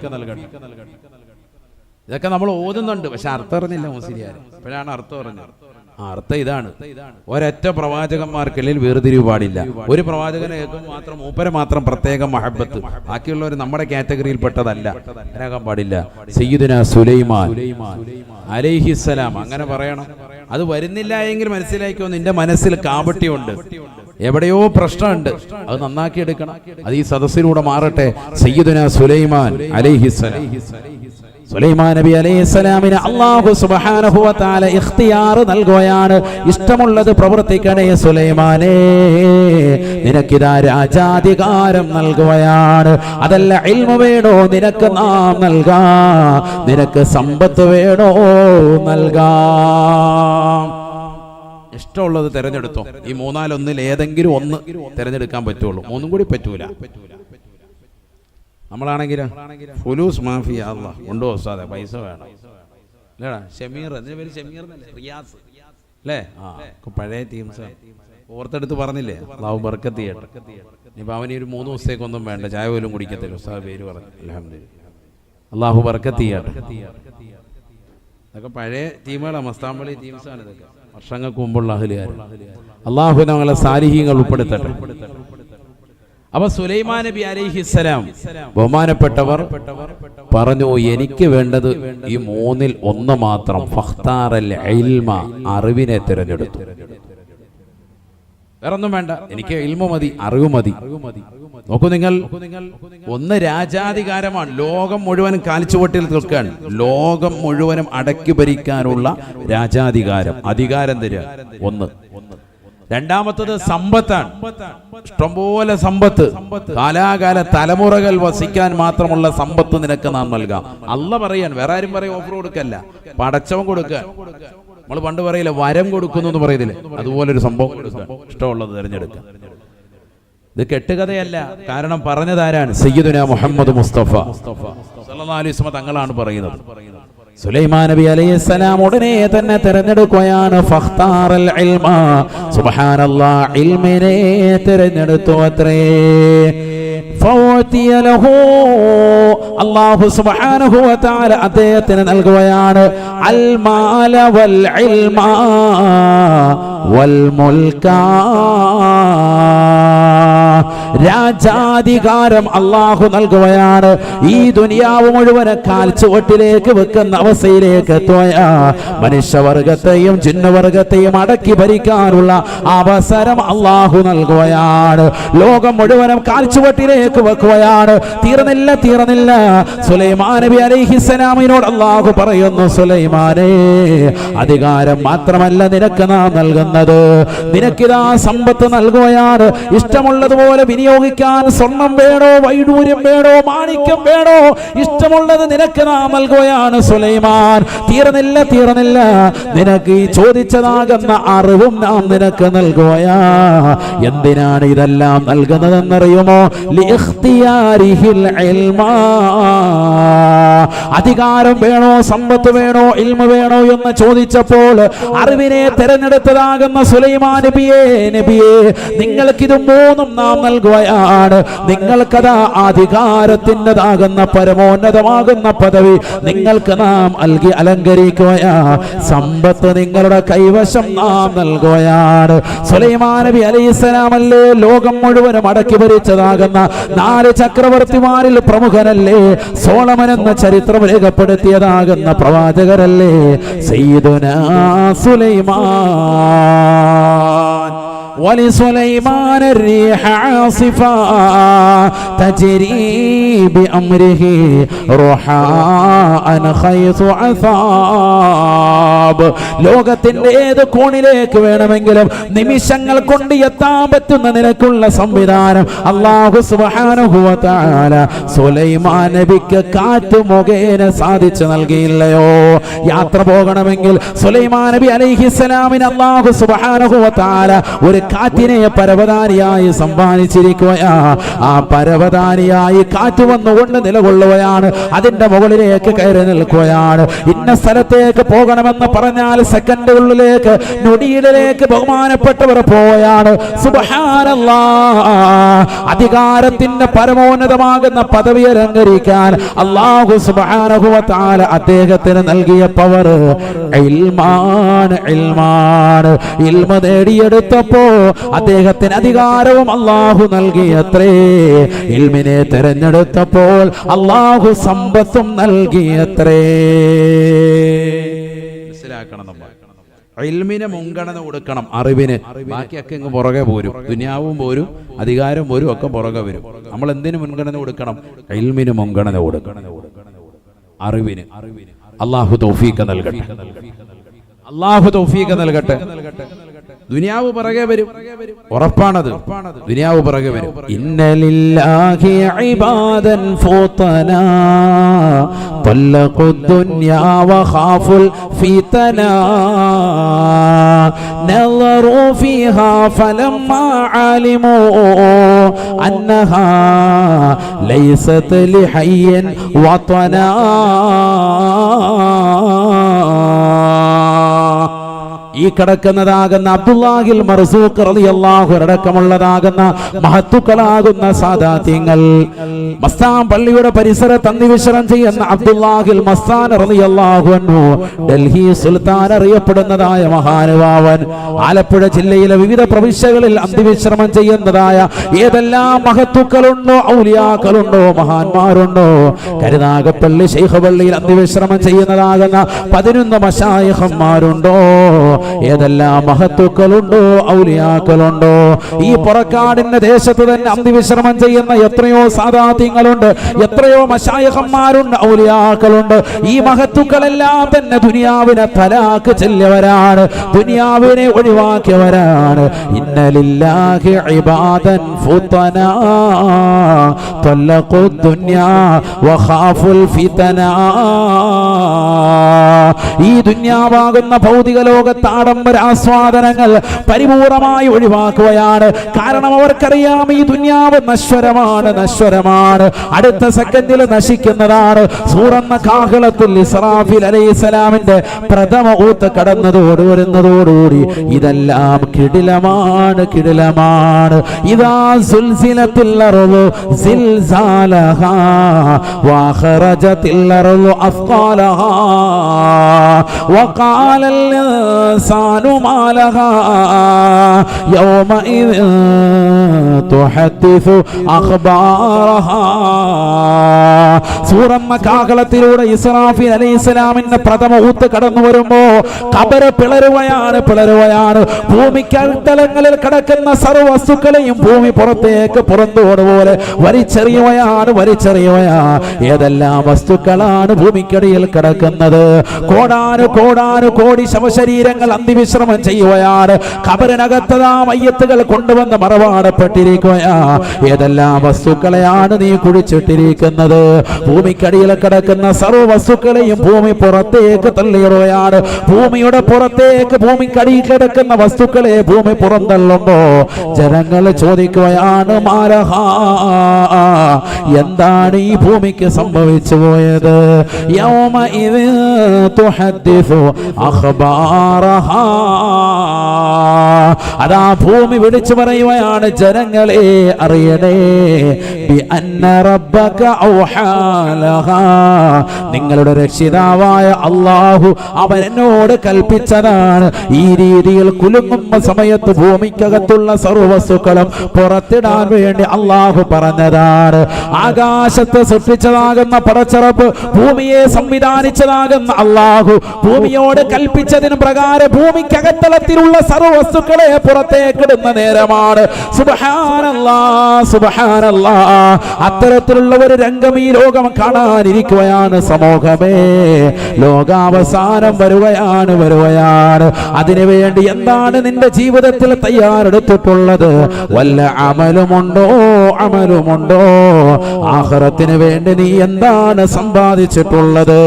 Speaker 1: ഇതൊക്കെ നമ്മൾ ഓതുന്നുണ്ട്, പക്ഷെ അർത്ഥം അറിഞ്ഞില്ല മുസ്ലിയാർ. ഇപ്പോഴാണ് അർത്ഥം അറിഞ്ഞത്. അർത്ഥം ഇതാണ്, ഒരൊറ്റ പ്രവാചകന്മാർക്കിടയിൽ വേർതിരിവ് പാടില്ല. ഒരു പ്രവാചകനെ മാത്രം, മൂപ്പരെ മാത്രം പ്രത്യേക മഹബത്ത്, ബാക്കിയുള്ളവർ നമ്മുടെ കാറ്റഗറിയിൽ പെട്ടതല്ല, ആകാൻ പാടില്ല. സയ്യിദുനാ സുലൈമാൻ അലൈഹിസ്സലാം അങ്ങനെ പറയണം. അത് വരുന്നില്ല എങ്കിൽ മനസ്സിലാക്കിയോ, നിന്റെ മനസ്സിൽ കാപട്യമുണ്ട്, എവിടെയോ പ്രശ്നമുണ്ട്, അത് നന്നാക്കി എടുക്കണം. അത് ഈ സദസ്സിലൂടെ മാറട്ടെ. സയ്യിദുനാ സുലൈമാൻ അലൈഹിസ്സലാം, സുലൈമാൻ നബി അലൈഹിസ്സലാമിന് അല്ലാഹു സുബ്ഹാനഹു വ തആല ഇഖ്തിയാർ നൽകുകയാണ്. ഇഷ്ടമുള്ളത് പ്രവർത്തിക്കണേ സുലൈമാനേ, നിനക്കിതാ രാജാധികാരം നൽകുകയാണ്. അതല്ല ഇൽമു വേണോ നിനക്ക് നാം നൽകാം, നിനക്ക് സമ്പത്ത് വേണോ നൽകാം. ഇഷ്ടമുള്ളത് തിരഞ്ഞെടുത്തോ. ഈ 3-1 ഏതെങ്കിലും ഒന്ന് തിരഞ്ഞെടുക്കാൻ പറ്റുള്ളൂ, മൂന്നും കൂടി പറ്റൂല. നമ്മളാണെങ്കിലോ ഫുലൂസ് മാഫിയ, അല്ലാഹ് കൊണ്ടുപോ ഉസ്താദേ, പൈസ വേണം. അല്ലേടാ ഷമീർ, അതിന്റെ പേര് ഷമീർ റിയാസ് അല്ലേ? പഴയ ടീംസ് ഓർത്തെടുത്ത് പറഞ്ഞില്ലേ, അല്ലാഹു ബർക്കത്ത് ചെയ്യട്ടെ. ഇനിയിപ്പോൾ അവന് ഒരു 3 ദിവസത്തേക്കൊന്നും വേണ്ട, ചായ പോലും കുടിക്കത്തില്ല. ഉസ്താദ് പേര് പറഞ്ഞു, അൽഹംദുലില്ലാഹ്, അല്ലാഹു ബർക്കത്ത് ചെയ്യട്ടെ. ഇതൊക്കെ പഴയ ടീമുകളാണ്, മസ്താമ്പളി ടീംസാണ് ഇതൊക്കെ, വർഷങ്ങൾക്ക് മുമ്പുള്ള അഹ്ലുകാർ. അല്ലാഹു ഞങ്ങളെ സാലിഹീങ്ങൾ ഉൾപ്പെടുത്തട്ടെ. അപ്പൊ സുലൈമാൻ നബി അലൈഹിസ്സലാം ബഹുമാനപ്പെട്ടവർ പറഞ്ഞു, എനിക്ക് വേണ്ടത് ഈ 3-1 മാത്രം. ഫഖ്താറൽ ഇൽമ, അറിവിനെ തിരഞ്ഞെടുത്തു. വേറൊന്നും വേണ്ട, എനിക്ക് ഇൽമു മതി, അറിവ് മതി. നോക്കൂ നിങ്ങൾ, ഒന്ന് രാജാധികാരമാണ്. ലോകം മുഴുവനും കാൽച്ചുവട്ടിൽ നിൽക്കാൻ, ലോകം മുഴുവനും അടക്കി ഭരിക്കാനുള്ള രാജാധികാരം, അധികാരം തരിക ഒന്ന്. രണ്ടാമത്തത് സമ്പത്താണ്, ഇഷ്ടംപോലെ സമ്പത്ത്, കാലാകാല തലമുറകൾ വസിക്കാൻ മാത്രമുള്ള സമ്പത്ത് നിനക്ക് നാം നൽകാം. അല്ല പറയാൻ, വേറെ ആരും പറയാൻ ഓഫർ കൊടുക്കല്ല, പടച്ചവൻ കൊടുക്കുക. നമ്മൾ പണ്ട് പറയില്ല വരം കൊടുക്കുന്നു എന്ന് പറയുന്നില്ലേ, അതുപോലൊരു സംഭവം കൊടുക്കുക, ഇഷ്ടമുള്ളത് തിരഞ്ഞെടുക്കുക. ഇത് കെട്ടുകഥയല്ല, കാരണം പറഞ്ഞതാരാണ്? സയ്യിദുനാ മുഹമ്മദ് മുസ്തഫ സല്ലല്ലാഹു അലൈഹി വസല്ലം തങ്ങളാണ് പറയുന്നത്. സുലൈമാൻ നബി അലൈഹിസ്സലാം ഉടനെ തന്നെ തിരഞ്ഞെടുക്കുകയാണ്. ഫഖ്താറൽ ഇൽമ, സുബ്ഹാനല്ലാഹ്, ഇൽമിനെ തിരഞ്ഞെടുത്തു അത്രേ. ഫൗതിയ ലഹു, അല്ലാഹു സുബ്ഹാനഹു വ തആല അദ്ദേഹത്തിന് നൽകുകയാണ് അൽ മാല വൽ ഇൽമ വൽ മുൽക. രാജാധികാരം അള്ളാഹു നൽകുകയാണ്. ഈ ദുനിയാവ് മുഴുവനെ കാൽച്ചുവട്ടിലേക്ക് വെക്കുന്ന അവസ്ഥയിലേക്ക് എത്തുകയ മനുഷ്യവർഗത്തെയും ജിന്നവർഗത്തെയും അടക്കി ഭരിക്കാനുള്ള അവസരം അള്ളാഹു നൽകുകയാണ്. ലോകം മുഴുവനും കാൽച്ചുവട്ടിലേക്ക് വെക്കുകയാണ്. തീർന്നില്ല. സുലൈമാൻ നബി അലൈഹിസ്സലാമിനോട് അള്ളാഹു പറയുന്നു, സുലൈമാനേ, അധികാരം മാത്രമല്ല നിനക്ക് നാം നൽകുന്നത്, നിനക്കിതാ സമ്പത്ത് നൽകുകയാണ്. ഇഷ്ടമുള്ളതുപോലെ വിനിയോഗിക്കാൻ സ്വർണം വേണോ, വൈഡൂര്യം വേണോ, മാണിക്യം വേണോ, ഇഷ്ടമുള്ളത് നിനക്ക് നാം നൽകുകയാണ് സുലൈമാൻ. തീർന്നില്ല. നിനക്ക് ഈ ചോദിച്ചതാകുന്ന അറിവും നാം നിനക്ക് നൽകുകയാ. എന്തിനാണ് ഇതെല്ലാം നൽകുന്നതെന്നറിയുമോ? ലിഖ്തിയാരിഹിൽ ഇൽമാ. അധികാരം വേണോ, സമ്പത്ത് വേണോ, ഇൽമ വേണോ എന്ന് ചോദിച്ചപ്പോൾ അറിവിനെ തെരഞ്ഞെടുത്തതാകുന്ന സുലൈമാൻ നബിയേ, നിങ്ങൾക്കിത് മൂന്നും നാം നൽകുകയാണ്. നിങ്ങൾക്കതാ അധികാരത്തിൻ്റെതാകുന്ന പരമോന്നതമാകുന്ന പദവി നിങ്ങൾക്ക് നാം അലങ്കരിക്കുകയാ. സമ്പത്ത് നിങ്ങളുടെ കൈവശം നാം നൽകുകയാണ്. സുലൈമാൻ നബി അലൈഹിസ്സലാമല്ലേ ലോകം മുഴുവനും അടക്കി ഭരിച്ചതാകുന്ന 4 ചക്രവർത്തിമാരിൽ പ്രമുഖനല്ലേ? സോളമൻ എന്ന ചരിത്രം രേഖപ്പെടുത്തിയതാകുന്ന പ്രവാചകരല്ലേ സയ്യിദുനാ സുലൈമാൻ. ولسليمان الريح عاصفا تجري بأمره رحاء حيث أصاب. ലോകത്തിന്റെ ഏത് കോണിലേക്ക് വേണമെങ്കിലും നിമിഷങ്ങൾ കൊണ്ട് എത്താൻ പറ്റുന്ന നിലക്കുള്ള സംവിധാനം അല്ലാഹു സുബ്ഹാനഹു വ തആല സുലൈമാൻ നബിക്ക് കാറ്റ് മുഖേന സാധിച്ചു നൽകിയില്ലയോ? യാത്ര പോകണമെങ്കിൽ സുലൈമാൻ നബി അലൈഹിസ്സലാമിന് അല്ലാഹു സുബ്ഹാനഹു വ തആല ഒരു കാറ്റിനെ പരവതാനിയായി സമ്മാനിച്ചിരിക്കുകയാ. ആ പരവതാനിയായി കാറ്റ് വന്നുകൊണ്ട് നിലകൊള്ളുകയാണ്. അതിന്റെ മുകളിലേക്ക് കയറി നിൽക്കുകയാണ്. ഇന്ന സ്ഥലത്തേക്ക് പോകണമെന്ന് പറഞ്ഞാൽ സെക്കൻഡുകളിലേക്ക്, നൊടിയിലേക്ക് ബഹുമാനപ്പെട്ടവർ പോവുകയാണ്. സുബ്ഹാനല്ലാഹ്. അധികാരത്തിന്റെ പരമോന്നതമാകുന്ന പദവി അലങ്കരിക്കാൻ അല്ലാഹു സുബ്ഹാനഹു വ തആല അദ്ദേഹത്തിന് നൽകിയ പവർ ഇൽമാണ്. ഇൽമ നേടിയെടുത്തപ്പോ അദ്ദേഹത്തിന് അധികാരവും അല്ലാഹു നൽകിയത്രേ. ഇൽമിനെ തെരഞ്ഞെടുത്തപ്പോൾ അല്ലാഹു സമ്പത്തും നൽകിയത്രേ. മനസ്സിലാക്കണം, ഇൽമിനെ മുൻഗണന കൊടുക്കണം, അറിവിന്. ബാക്കിയൊക്കെ ഇങ്ങ് പുറകെ പോരും. ദുനിയാവും പോരും, അധികാരം പോരും, ഒക്കെ പുറകെ വരും. നമ്മൾ എന്തിനു മുൻഗണന കൊടുക്കണം? ഇൽമിന് മുൻഗണന കൊടുക്കണം, അറിവിന്. അല്ലാഹു തൗഫീഖ് നൽകട്ടെ. ദുനിയാവ് പിറകെ വരും, ഉറപ്പാണത്. ദുനിയാവ് പിറകെ വരും. ഇന്നലില്ലാഹി ഇബാദൻ ഫുതനാ തല്ലഖു ദുനിയാ വഖാഫുൽ ഫിതനാ നളറു ഫീഹാ ഫലമ്മാ അലിമു അന്നഹാ ലൈസത് ലിഹയ്യിൻ വതനാ. ഈ കിടക്കുന്നതാകുന്ന അബ്ദുല്ലാഹിൽ മർസൂഖ് റളിയല്ലാഹു അടക്കമുള്ളതാകുന്ന മഹത്തുക്കളാകുന്ന സാദാത്യങ്ങൾ, മസ്താൻ പള്ളിയുടെ പരിസരത്ത് അന്തിവിശ്രമം ചെയ്യുന്ന അബ്ദുല്ലാഹിൽ മസ്താൻ റളിയല്ലാഹു അൻഹു, ഡൽഹി സുൽത്താൻ അറിയപ്പെടുന്നതായ മഹാനുഭാവൻ, ആലപ്പുഴ ജില്ലയിലെ വിവിധ പ്രവിശ്യകളിൽ അന്തിവിശ്രമം ചെയ്യുന്നതായ ഏതെല്ലാം മഹത്തുക്കളുണ്ടോ, ഔലിയാക്കളുണ്ടോ, മഹാന്മാരുണ്ടോ, കരുനാഗപ്പള്ളി ശൈഖ് പള്ളിയിൽ അന്തിവിശ്രമം ചെയ്യുന്നതാകുന്ന 11 മശായിഖന്മാരുണ്ടോ, ഏതെല്ലാം മഹത്തുക്കളുണ്ടോ, ഔലിയാക്കളുണ്ടോ, ഈ പുറക്കാടിന്റെ ദേശത്ത് തന്നെ അന്തിവിശ്രമം ചെയ്യുന്ന എത്രയോ സാദാത്യങ്ങളുണ്ട്, എത്രയോ മശായിഖന്മാരുണ്ട്, ഔലിയാക്കളുണ്ട്. ഈ മഹത്തുക്കളെല്ലാം തന്നെ ദുനിയാവിനെ തലാക്ക് ചെല്ലിയവരാണ്, ദുനിയാവിനെ ഒഴിവാക്കിയവരാണ്. ഇന്നലില്ലാഹി ഇബാദൻ ഫുതനാ തല്ലഖു ദുനിയാ വഖാഫുൽ ഫിതനാ. ഈ ദുനിയാവാകുന്ന ഭൗതിക ലോകത്ത് ആഡംബര ആസ്വാദനങ്ങൾ പരിപൂർണമായി ഒഴിവാക്കുകയാണ്. കാരണം അവർക്കറിയാം ഈ ദുനിയാവ് നശ്വരമാണ്, അടുത്ത സെക്കൻഡിൽ നശിക്കുന്നതാണ്. സൂറന്ന കാഹളത്തിൽ ഇസ്രാഫീൽ അലൈഹിസ്സലാമിന്റെ പ്രഥമ ഊത്ത് കടന്നതോട് വരുന്നതോടുകൂടി ഇതെല്ലാം കിടിലമാണ്. ഇദാ സുൽസിലത്തിൽ അർളു സിൽസാലഹാ വഖറജത്തിൽ അർളു അസ്ഖാലഹാ. وقال الإنسان ما لها يومئذ تحدث أخبارها. സൂറന്ന കാഹളത്തിലൂടെ ഇസ്രാഫീൽ അലൈഹിസ്സലാമിന്റെ പ്രഥമ ഊത്ത് കടന്നു വരുമ്പോ ഖബർ പിളരുകയാണ്. ഭൂമിക്കടിത്തലങ്ങളിൽ കിടക്കുന്ന സർവ്വ വസ്തുക്കളെയും ഭൂമി പുറന്തോടുപോലെ വലിച്ചെറിയുകയാണ്. ഏതെല്ലാം വസ്തുക്കളാണ് ഭൂമിക്കടിയിൽ കിടക്കുന്നത്? കോടാനു കോടി ശവശരീരങ്ങൾ അന്തിവിശ്രമം ചെയ്യുകയാണ്. ഖബറിനകത്തതാ മയ്യത്തുകൾ കൊണ്ടുവന്ന് മറവാടപ്പെട്ടിരിക്കുകയാ. ഏതെല്ലാം വസ്തുക്കളെയാണ് നീ കുഴിച്ചിട്ടിരിക്കുന്നത്? ഭൂമിക്കടിയിൽ കിടക്കുന്ന സർവ്വ വസ്തുക്കളെയും ഭൂമി പുറത്തേക്ക് തള്ളിയിടുകയാണ്. ഭൂമിയുടെ പുറത്തേക്ക് ഭൂമിക്കടിയിൽ കിടക്കുന്ന വസ്തുക്കളെ ഭൂമി പുറന്തള്ളുമ്പോ ജനങ്ങൾ ചോദിക്കുകയാണ്, മാലഹാ, എന്താണ് ഈ ഭൂമിക്ക് സംഭവിച്ചു പോയത്? യൗമഇദ് തുഹദ്ദിസു അഖ്ബാറഹാ. അതാ ഭൂമി വിളിച്ചു പറയുകയാണ്, ജനങ്ങളെ അറിയണേ, ബിഅന്ന റബ്ബക ഔഹാ ലഹാ, നിങ്ങളുടെ രക്ഷിതാവായ അല്ലാഹു അവൻ എന്നോട് കൽപ്പിച്ചതാണ്. ഈ രീതിയിൽ കുലുങ്ങുന്ന സമയത്ത് ഭൂമിക്കകത്തുള്ള സർവ്വവസ്തുക്കളും പുറത്തിടാൻ വേണ്ടി അല്ലാഹു പറഞ്ഞതാണ്. ആകാശത്ത് സൃഷ്ടിച്ചതാകുന്ന പടച്ചറപ്പ്, ഭൂമിയെ സംവിധാനിച്ചതാകുന്ന അല്ലാഹു ഭൂമിയോട് കൽപ്പിച്ചതിന് പ്രകാരം ഭൂമിക്കകത്തളത്തിലുള്ള സർവ്വവസ്തുക്കളെ പുറത്തേക്കിടുന്ന നേരമാണ്. സുബ്ഹാനല്ലാഹ്. അത്തരത്തിലുള്ള ഒരു രംഗം ഈ ലോകം കാണാനിരിക്കുകയാണ്. സമൂഹമേ, ലോകാവസാനം വരുകയാണ്. അതിനുവേണ്ടി എന്താണ് നിന്റെ ജീവിതത്തിൽ തയ്യാറെടുത്തിട്ടുള്ളത്? വല്ല അമലുമുണ്ടോ? ആഖിറത്തിന് വേണ്ടി നീ എന്താണ് സമ്പാദിച്ചിട്ടുള്ളത്?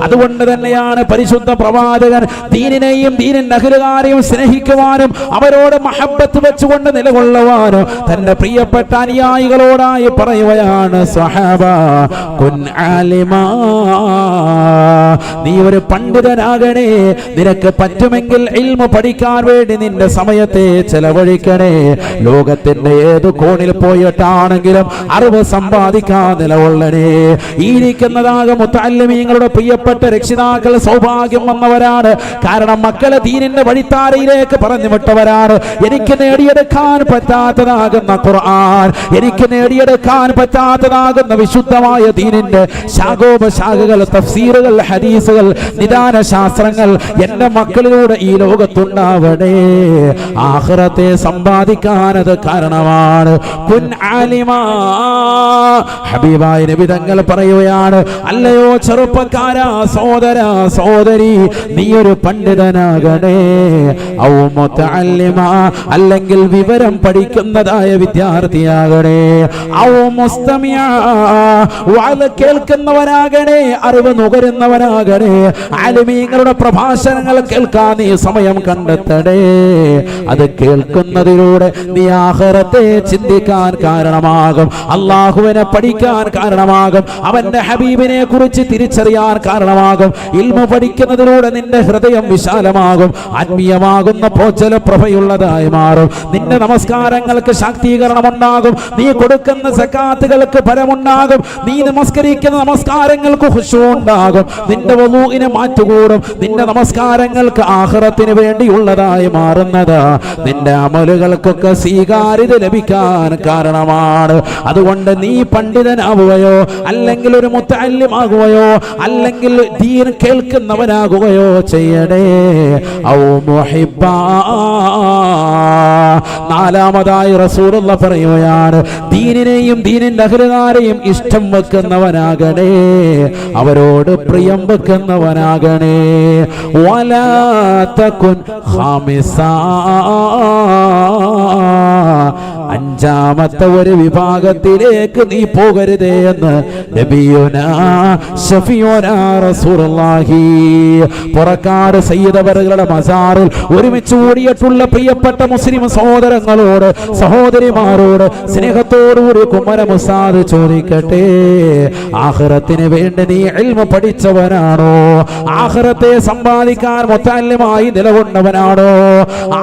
Speaker 1: അതുകൊണ്ട് തന്നെയാണ് പരിശുദ്ധ പ്രവാചകൻ ദീനിനെയും ദീനിന്റെ അഹ്ലുകാരെയും സ്നേഹിക്കുവാനും അവരോട് മഹബ്ബത്ത് വെച്ചുകൊണ്ട് നിലകൊള്ളുവാനും തന്റെ പ്രിയപ്പെട്ട അനുയായികളോടായി പറയുകയാണ്, സഹബ കുൻ ആലിമാ, നീ ഒരു പണ്ഡിതനാകണേ. നിനക്ക് പറ്റുമെങ്കിൽ ഇൽമു പഠിക്കാൻ വേണ്ടി നിന്റെ സമയത്തെ ചെലവഴിക്കണേ. ലോകത്തിന്റെ ഏത് കോണിൽ പോയിട്ടാണെങ്കിലും അറിവ് സമ്പാദിക്കാൻ നിലകൊള്ളണേ. ഈ ഇരിക്കുന്നതാകും മുത്തഅല്ലിമീങ്ങളുടെ പ്രിയപ്പെട്ട രക്ഷിതാക്കൾ സൗഭാഗ്യം വന്നവരാണ്. കാരണം മക്കളെ ദീനിന്റെ വഴിത്താരയിലേക്ക് പറഞ്ഞു വിട്ടവരാണ്. എനിക്ക് നേടിയെടുക്കാൻ പറ്റാത്തതാകുന്ന ഖുർആൻ, എനിക്ക് നേടിയെടുക്കാൻ പറ്റാത്തതാകുന്ന വിശുദ്ധമായ ദീനിന്റെ ശാഖോപശാഖകൾ, തഫ്സീറുകൾ, ഹദീസുകൾ, നിദാന ശാസ്ത്രങ്ങൾ എന്റെ മക്കളിലൂടെ ഈ ലോകത്തുണ്ടാവണേ. ആഖിറത്തെ സമ്പാദിക്കാനത് കാരണമാണ്. കുൻ ആലിമാ. ഹബീബായ നബി തങ്ങൾ പറയുകയാണ്, അല്ലയോ ചെറുപ്പക്കാരാ, സഹോദരാ, സഹോദരി, നീ ഒരു പണ്ഡിതനാകണേ. ഔ മുതഅല്ലിമാ, അല്ലെങ്കിൽ വിവരം പഠിക്കുന്നതായ വിദ്യാർത്ഥിയാകണേ. ഔ മുസ്തമിആ, വഅദ് കേൾക്കുന്നവനാകണേ, അറിവ് നുകരുന്നവനാകണേ. ആലിമീങ്ങളുടെ പ്രഭാഷണങ്ങൾ കേൾക്കാൻ നീ സമയം കണ്ടെത്തണേ. അത് കേൾക്കുന്നതിലൂടെ നീ ആഖിറത്തെ ചിന്തിക്കാൻ കാരണമാകും, അല്ലാഹുവിനെ പഠിക്കാൻ കാരണമാകും, അവന്റെ ഹബീബിനെ കുറിച്ച് തിരിച്ചറിയാൻ കാരണമാകും. ഇൽമു പഠിക്കുന്നതിലൂടെ നിന്റെ ഹൃദയം വിശാലമാകും, ആത്മീയമാകുന്ന പോച്ചല പ്രഭയുള്ളതായി മാറും. നിന്റെ നമസ്കാരങ്ങൾക്ക് ശാക്തീകരണം ഉണ്ടാകും, നീ കൊടുക്കുന്ന സകാത്തുകൾക്ക് ഫലമുണ്ടാകും, നീ നമസ്കരിക്കുന്ന നമസ്കാരങ്ങൾക്ക് ഖുശൂ ഉണ്ടാകും, നിന്റെ വുളൂഇന് മാറ്റുകൂടും, നിന്റെ നമസ്കാരങ്ങൾക്ക് ആഖിറത്തിന് വേണ്ടിയുള്ളതായി മാറുന്നത് നിന്റെ അമലുകൾക്കൊക്കെ സ്വീകാര്യത ലഭിക്കാൻ കാരണമാണ്. അതുകൊണ്ട് നീ പണ്ഡിതനാവുകയോ അല്ലെങ്കിൽ ഒരു മുത്തഅല്ലിമാകുകയോ അല്ലെങ്കിൽ ദീൻ കേൾക്കുന്നവനാകുകയോ ചെയ്യണേ. ഔ മുഹിബ്ബാ. നാലാമതായി റസൂലുള്ളാഹി പറയുകയാണ്, ദീനിനെയും ദീനിന്റെ അഹ്ലുകാരെയും ഇഷ്ടം വെക്കുന്നവനാകണേ, അവരോട് പ്രിയം വെക്കുന്നവനാകണേ. വലാ തകുൻ ഖാമിസാ. അഞ്ചാമത്തെ ഒരു വിഭാഗത്തിലേക്ക് നീ പോകരുതേ എന്ന് നബിയുനാ ശഫീഉനാ റസൂലുള്ളാഹി. പുറക്കാട് സയ്യിദ് അവറുകളുടെ മസാറിൽ ഒരുമിച്ച് കൂടിയിട്ടുള്ള പ്രിയപ്പെട്ട മുസ്ലിം സഹോദരങ്ങളോട്, സഹോദരിമാരോട് സ്നേഹത്തോടുകൂടി കുമര മുസാദ് ചോദിക്കട്ടെ, ആഖിറത്തിന് വേണ്ടി നീ ഇൽമു പഠിച്ചവനാണോ? ആഖിറത്തെ സമ്പാദിക്കാൻ മുത്തഅല്ലിമായി നിലകൊണ്ടവനാണോ?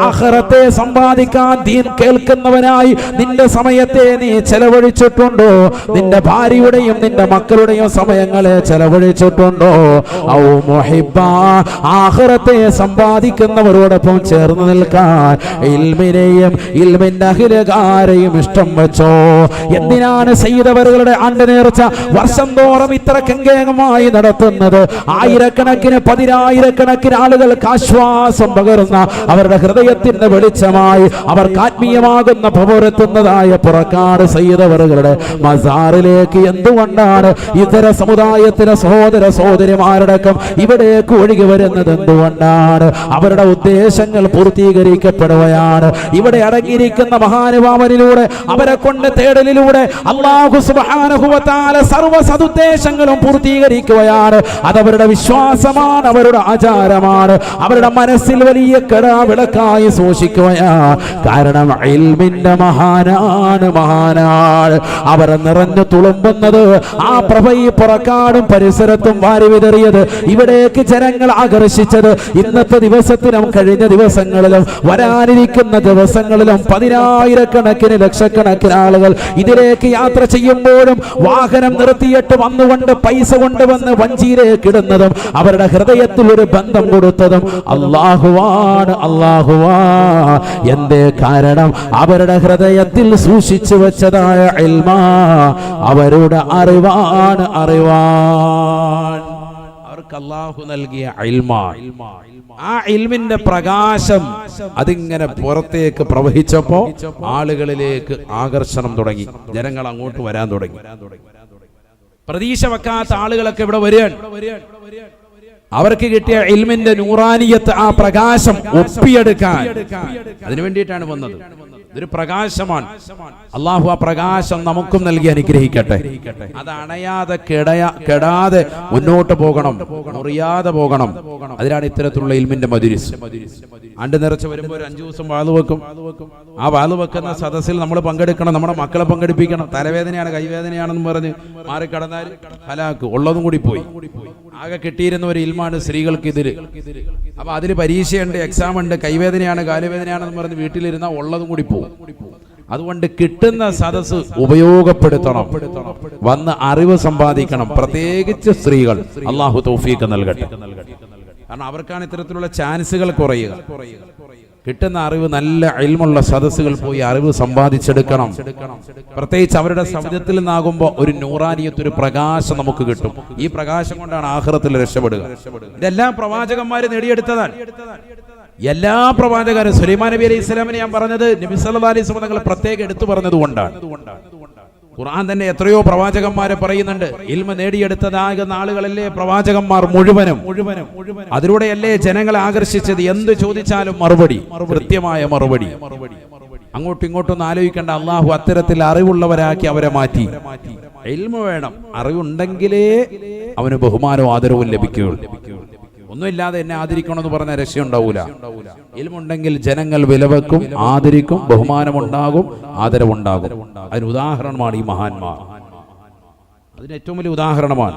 Speaker 1: ആഖിറത്തെ സമ്പാദിക്കാൻ ദീൻ കേൾക്കുന്നവനായി നിന്റെ സമയത്തെ നീ ചെലവഴിച്ചിട്ടുണ്ടോ? നിന്റെ ഭാര്യയുടെയും നിന്റെ മക്കളുടെയും സമയങ്ങളെ ചെലവഴിച്ചിട്ടുണ്ടോ? ഔ മുഹിബ്ബ, ആഖിറത്തെ സമ്പാദിക്കുന്നവരോടൊപ്പം ചേർന്ന് നിൽക്കാൻ ഇൽമിനെയും ഇൽമിന്റെ അഖിലകാരെയും ഇഷ്ടം വെച്ചോ? എന്തിനാണ് സയ്യിദവറുകളുടെ ആണ്ട് നേർച്ച വർഷം തോറും ഇത്ര കെങ്കേമമായി നടത്തുന്നത്? ആയിരക്കണക്കിന് പതിനായിരക്കണക്കിന് ആളുകൾക്ക് ആശ്വാസം പകരുന്ന അവരുടെ ഹൃദയത്തിന്റെ വെളിച്ചമായി അവർക്ക് ആത്മീയമാകുന്ന പകരുന്നതായ പുറക്കാട് സയ്യിദവറുകളുടെ മസാറിലേക്ക് എന്തുകൊണ്ടാണ് ഇതര സമുദായത്തിലെ സഹോദര സഹോദരിമാരടക്കം ഇവിടേക്ക് ഒഴുകി വരുന്നത്? എന്തുകൊണ്ടാണ്? അവരുടെ ഉദ്ദേശങ്ങൾ പൂർത്തീകരിക്കപ്പെടുകയാണ്. ഇവിടെ അടങ്ങിയിരിക്കുന്ന മഹാനുഭാവനിലൂടെ അവരെ കൊണ്ട് തേടലിലൂടെ അല്ലാഹു സുബ്ഹാനഹു വ തആല സർവ്വ സദുദ്ദേശങ്ങളും പൂർത്തീകരിക്കുകയാണ്. അതവരുടെ വിശ്വാസമാണ്, അവരുടെ ആചാരമാണ്, അവരുടെ മനസ്സിൽ വലിയ കടാവിളക്കായി സൂക്ഷിക്കുകയാണ്. കാരണം ഇൽമിന്റെ മഹാനാണ്. അവർ നിറഞ്ഞു തുളുമ്പുന്നത് ആ പ്രഭ ഈ പുറക്കാടും പരിസരത്തും വാരി വിതറിയത്, ഇവിടേക്ക് ജനങ്ങൾ ആകർഷിച്ചത് ഇന്നത്തെ ദിവസത്തിലും കഴിഞ്ഞ ദിവസങ്ങളിലും വരാനിരിക്കുന്ന ദിവസങ്ങളിലും പതിനായിരക്കണക്കിന് ലക്ഷക്കണക്കിന് ആളുകൾ ഇതിലേക്ക് യാത്ര ചെയ്യുമ്പോഴും വാഹനം നിർത്തിയിട്ട് വന്നുകൊണ്ട് പൈസ കൊണ്ടുവന്ന് വഞ്ചിയിലേക്ക് ഇടുന്നതും അവരുടെ ഹൃദയത്തിൽ ഒരു ബന്ധം കൊടുത്തതും അല്ലാഹുവാണ്. എന്തേ കാരണം? അവരുടെ ഹൃദയത്തിൽ സൂക്ഷിച്ചു വെച്ചതായ ഇൽമാ, അവരുടെ അറിവാണ്. അവർക്ക് അല്ലാഹു നൽകിയ ഇൽമാണ്. ആ ഇൽമിന്റെ പ്രകാശം അതിങ്ങനെ പുറത്തേക്ക് പ്രവഹിച്ചപ്പോ ആളുകളിലേക്ക് ആകർഷണം തുടങ്ങി. ജനങ്ങൾ അങ്ങോട്ട് വരാൻ തുടങ്ങി. പ്രതീക്ഷ വെക്കാത്ത ആളുകളൊക്കെ ഇവിടെ വരികയാണ്. അവർക്ക് കിട്ടിയ ഇൽമിന്റെ നൂറാനിയത്ത്, ആ പ്രകാശം ഒപ്പിയെടുക്കാൻ അതിനു വേണ്ടിയിട്ടാണ് വന്നത്. ഇതൊരു പ്രകാശമാണ്. അള്ളാഹു ആ പ്രകാശം നമുക്കും നൽകി അനുഗ്രഹിക്കട്ടെ. അത് അണയാതെ കെടാതെ മുന്നോട്ട് പോകണം, മുറിയാതെ പോകണം. അതിനാണ് ഇത്തരത്തിലുള്ള ഇൽമിന്റെ മജ്‌ലിസ്. ആണ്ട് നിറച്ച് വരുമ്പോൾ ഒരു 5 ദിവസം വാള് വെക്കും. ആ വാള് വെക്കുന്ന സദസ്സിൽ നമ്മൾ പങ്കെടുക്കണം, നമ്മുടെ മക്കളെ പങ്കെടുപ്പിക്കണം. തലവേദനയാണ് കൈവേദനയാണെന്ന് പറഞ്ഞ് മാറിക്കടന്നാൽ ഹലാക്ക് ഉള്ളതും കൂടി പോയി. ആകെ കിട്ടിയിരുന്ന ഒരു ഇൽമാണ് സ്ത്രീകൾക്ക് ഇതിൽ. അപ്പൊ അതിൽ പരീക്ഷയുണ്ട്, എക്സാം ഉണ്ട്, കൈവേദനയാണ് കാലുവേദനയാണെന്ന് പറഞ്ഞ് വീട്ടിലിരുന്നാൽ ഉള്ളതും കൂടി പോകും. അതുകൊണ്ട് കിട്ടുന്ന സദസ്സ് ഉപയോഗപ്പെടുത്തണം, വന്ന് അറിവ് സമ്പാദിക്കണം. പ്രത്യേകിച്ച് സ്ത്രീകൾ അല്ലാഹു തൗഫീഖ് നൽകട്ടെ. കാരണം അവർക്കാണ് ഇത്തരത്തിലുള്ള ചാൻസുകൾ കുറയുക. കിട്ടുന്ന അറിവ് നല്ല ഇൽമുള്ള സദസ്സുകൾ പോയി അറിവ് സമ്പാദിച്ചെടുക്കണം. പ്രത്യേകിച്ച് അവരുടെ ശബ്ദത്തിൽ നിന്നാകുമ്പോൾ ഒരു നൂറാനിയത്ത്, ഒരു പ്രകാശം നമുക്ക് കിട്ടും. ഈ പ്രകാശം കൊണ്ടാണ് ആഖിറത്തിൽ രക്ഷപ്പെടുക. ഇതെല്ലാം പ്രവാചകന്മാര് നേടിയെടുത്തതാണ്. എല്ലാ പ്രവാചകരും സുലൈമാൻ നബി അലൈഹി സ്വലാമിനെ ഞാൻ പറഞ്ഞത് നബി സല്ലല്ലാഹു അലൈഹി വസല്ലം തങ്ങൾ പ്രത്യേകം എടുത്തു പറഞ്ഞത് കൊണ്ടാണ്. ഖുർആൻ തന്നെ എത്രയോ പ്രവാചകന്മാരെ പറയുന്നുണ്ട്. ഇൽമ നേടിയെടുത്തതാകുന്ന ആളുകളല്ലേ പ്രവാചകന്മാർ മുഴുവനും. അതിലൂടെയല്ലേ ജനങ്ങളെ ആകർഷിച്ചത്. എന്ത് ചോദിച്ചാലും മറുപടി, കൃത്യമായ മറുപടി. അങ്ങോട്ടും ഇങ്ങോട്ടും ആലോചിക്കേണ്ട. അള്ളാഹു അത്തരത്തിൽ അറിവുള്ളവരാക്കി അവരെ മാറ്റി. ഇൽമ വേണം, അറിവുണ്ടെങ്കിലേ അവന് ബഹുമാനവും ആദരവും ലഭിക്കുകയുള്ളൂ. ഒന്നുമില്ലാതെ എന്നെ ആദരിക്കണമെന്ന് പറഞ്ഞ രക്ഷയുണ്ടാവൂല. ഇൽമുണ്ടെങ്കിൽ ജനങ്ങൾ വിലവെക്കും, ആദരിക്കും, ബഹുമാനമുണ്ടാകും, ആദരവുണ്ടാകും. അതിന് ഉദാഹരണമാണ് ഈ മഹാന്മാർ. അതിന് ഏറ്റവും വലിയ ഉദാഹരണമാണ്.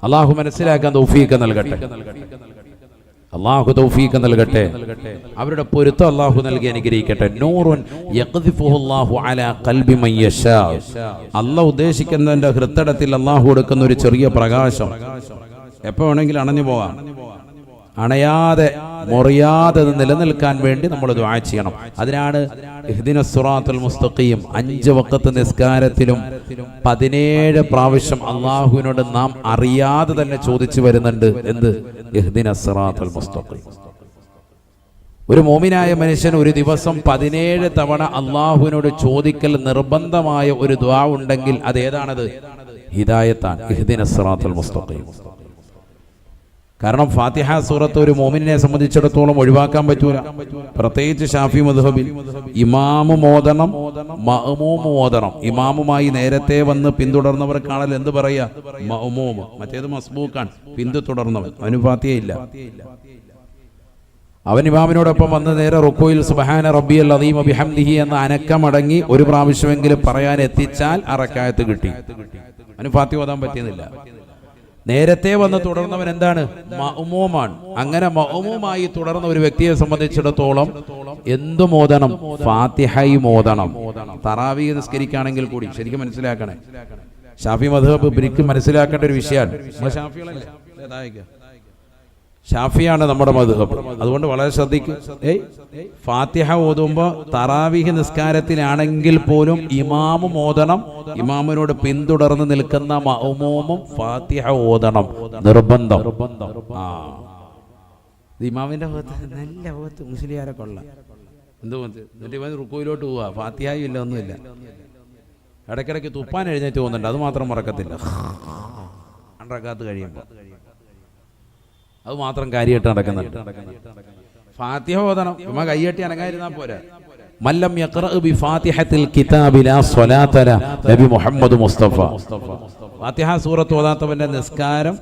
Speaker 1: അള്ളാഹു മനസ്സിലാക്കാൻ തൗഫീഖ് നൽകട്ടെ. അള്ളാഹു തൗഫീഖ് നൽകട്ടെ. അവരുടെ പൊരുത്തം അള്ളാഹു നൽകി അനുഗ്രഹിക്കട്ടെ. നൂറുൻ യഖ്ദിഫുഹുല്ലാഹു അലാ ഖൽബി മൻ യശാ. അള്ളാഹു ഉദ്ദേശിക്കുന്നതിന്റെ ഹൃദയത്തിൽ അള്ളാഹു കൊടുക്കുന്ന ഒരു ചെറിയ പ്രകാശം എപ്പോ വേണമെങ്കിലും അണഞ്ഞു പോകാം. അണയാതെ മുറിയാതെ നിലനിൽക്കാൻ വേണ്ടി നമ്മൾ ദുആ ചെയ്യണം. അതിനാണ് ഇഹ്ദിനസ് സിറാത്തുൽ മുസ്തഖീം 5 വഖത്ത് നിസ്കാരത്തിലും 17 പ്രാവശ്യം അള്ളാഹുവിനോട് നാം അറിയാതെ തന്നെ ചോദിച്ചു വരുന്നുണ്ട്. എന്ത്? ഇഹ്ദിനസ് സിറാത്തുൽ മുസ്തഖീം. ഒരു മോമിനായ മനുഷ്യൻ ഒരു ദിവസം 17 തവണ അള്ളാഹുവിനോട് ചോദിക്കൽ നിർബന്ധമായ ഒരു ദുആ ഉണ്ടെങ്കിൽ അതേതാണത്? ഹിദായത്താണ്. ഇഹ്ദിനസ് സിറാത്തുൽ മുസ്തഖീം. കാരണം ഫാത്തിഹ സൂറത്ത് ഒരു മോമിനെ സംബന്ധിച്ചിടത്തോളം ഒഴിവാക്കാൻ പറ്റൂല. പ്രത്യേകിച്ച് ഷാഫി മദ്ഹബിൽ ഇമാമു മോദനം, മഅ്മൂം മോദനം. ഇമാമുമായി നേരത്തെ വന്ന് പിന്തുടർന്നവർക്കാണല്ലോ എന്ത് പറയാ? മഅ്മൂം. മറ്റേത് മസ്ബൂഖാൻ, പിന്തുടർന്നവൻ. അവന് ഫാത്തിഹ ഇല്ല. അവൻ ഇമാമിനോടൊപ്പം വന്ന് നേരെ റുക്കൂയിൽ സുബ്ഹാന റബ്ബിയൽ അദീം ബിഹംദിഹി എന്ന അനക്കമടങ്ങി ഒരു പ്രാവശ്യമെങ്കിലും പറയാൻ എത്തിച്ചാൽ ആ റക്അത്ത് കിട്ടി. അവന് ഫാത്തിഹ ഓതാൻ പറ്റിയെന്നില്ല. നേരത്തെ വന്ന് തുടർന്നവൻ എന്താണ്? മഅ്മൂമാണ്. അങ്ങനെ മഅ്മൂമായി തുടർന്ന ഒരു വ്യക്തിയെ സംബന്ധിച്ചിടത്തോളം എന്തു മോദനം? ഫാത്തിഹയും മോദനം. തറാവീഹ് നിസ്കരിക്കുകയാണെങ്കിൽ കൂടി ശരിക്കും മനസ്സിലാക്കണേ, ഷാഫി മദ്ഹബ് ഇവർക്ക് മനസ്സിലാക്കേണ്ട ഒരു വിഷയമാണ്. ഷാഫിയാണ് നമ്മുടെ മദ്ഹബ്, അതുകൊണ്ട് വളരെ ശ്രദ്ധിക്കും. ഫാത്തിഹ ഓതുമ്പോൾ തറാവീഹ് നിസ്കാരത്തിലാണെങ്കിൽ പോലും ഇമാമു ഓതണം. ഇമാമിനോട് പിന്തുടർന്ന് നിൽക്കുന്ന മഅ്മൂമും ഫാത്തിഹ ഓതണം, നിർബന്ധം. ഇമാമിന്റെ നല്ല ഓത്ത് മുസ്ലിയാരെ കൊള്ളാം. എന്ത് എന്നിട്ട് ഇവൻ റുക്കുവിലോട്ട് പോവാ, ഫാത്തിഹയും ഇല്ല, ഒന്നുമില്ല. ഇടയ്ക്കിടയ്ക്ക് തുപ്പാൻ എഴുന്നേറ്റ് പോകുന്നുണ്ട്, അത് മാത്രം മറക്കത്തില്ല. രണ്ടറക്കാത്ത് കഴിയുമ്പോൾ അത് മാത്രം കാര്യമായിട്ട് നടക്കുന്നുണ്ട്. ഫാത്തിഹ ഓതണം. ഇമ്മ കയ്യട്ടി അനങ്ങാതിരുന്നാ പോരാ. മല്ലം യഖറഉ ബിഫാത്തിഹത്തിൽ കിതാബി ലാ സ്വലാത ല, നബി മുഹമ്മദ് മുസ്തഫ. ഫാത്തിഹ സൂറത്ത് ഓതാത്തവന്റെ നിസ്കാരം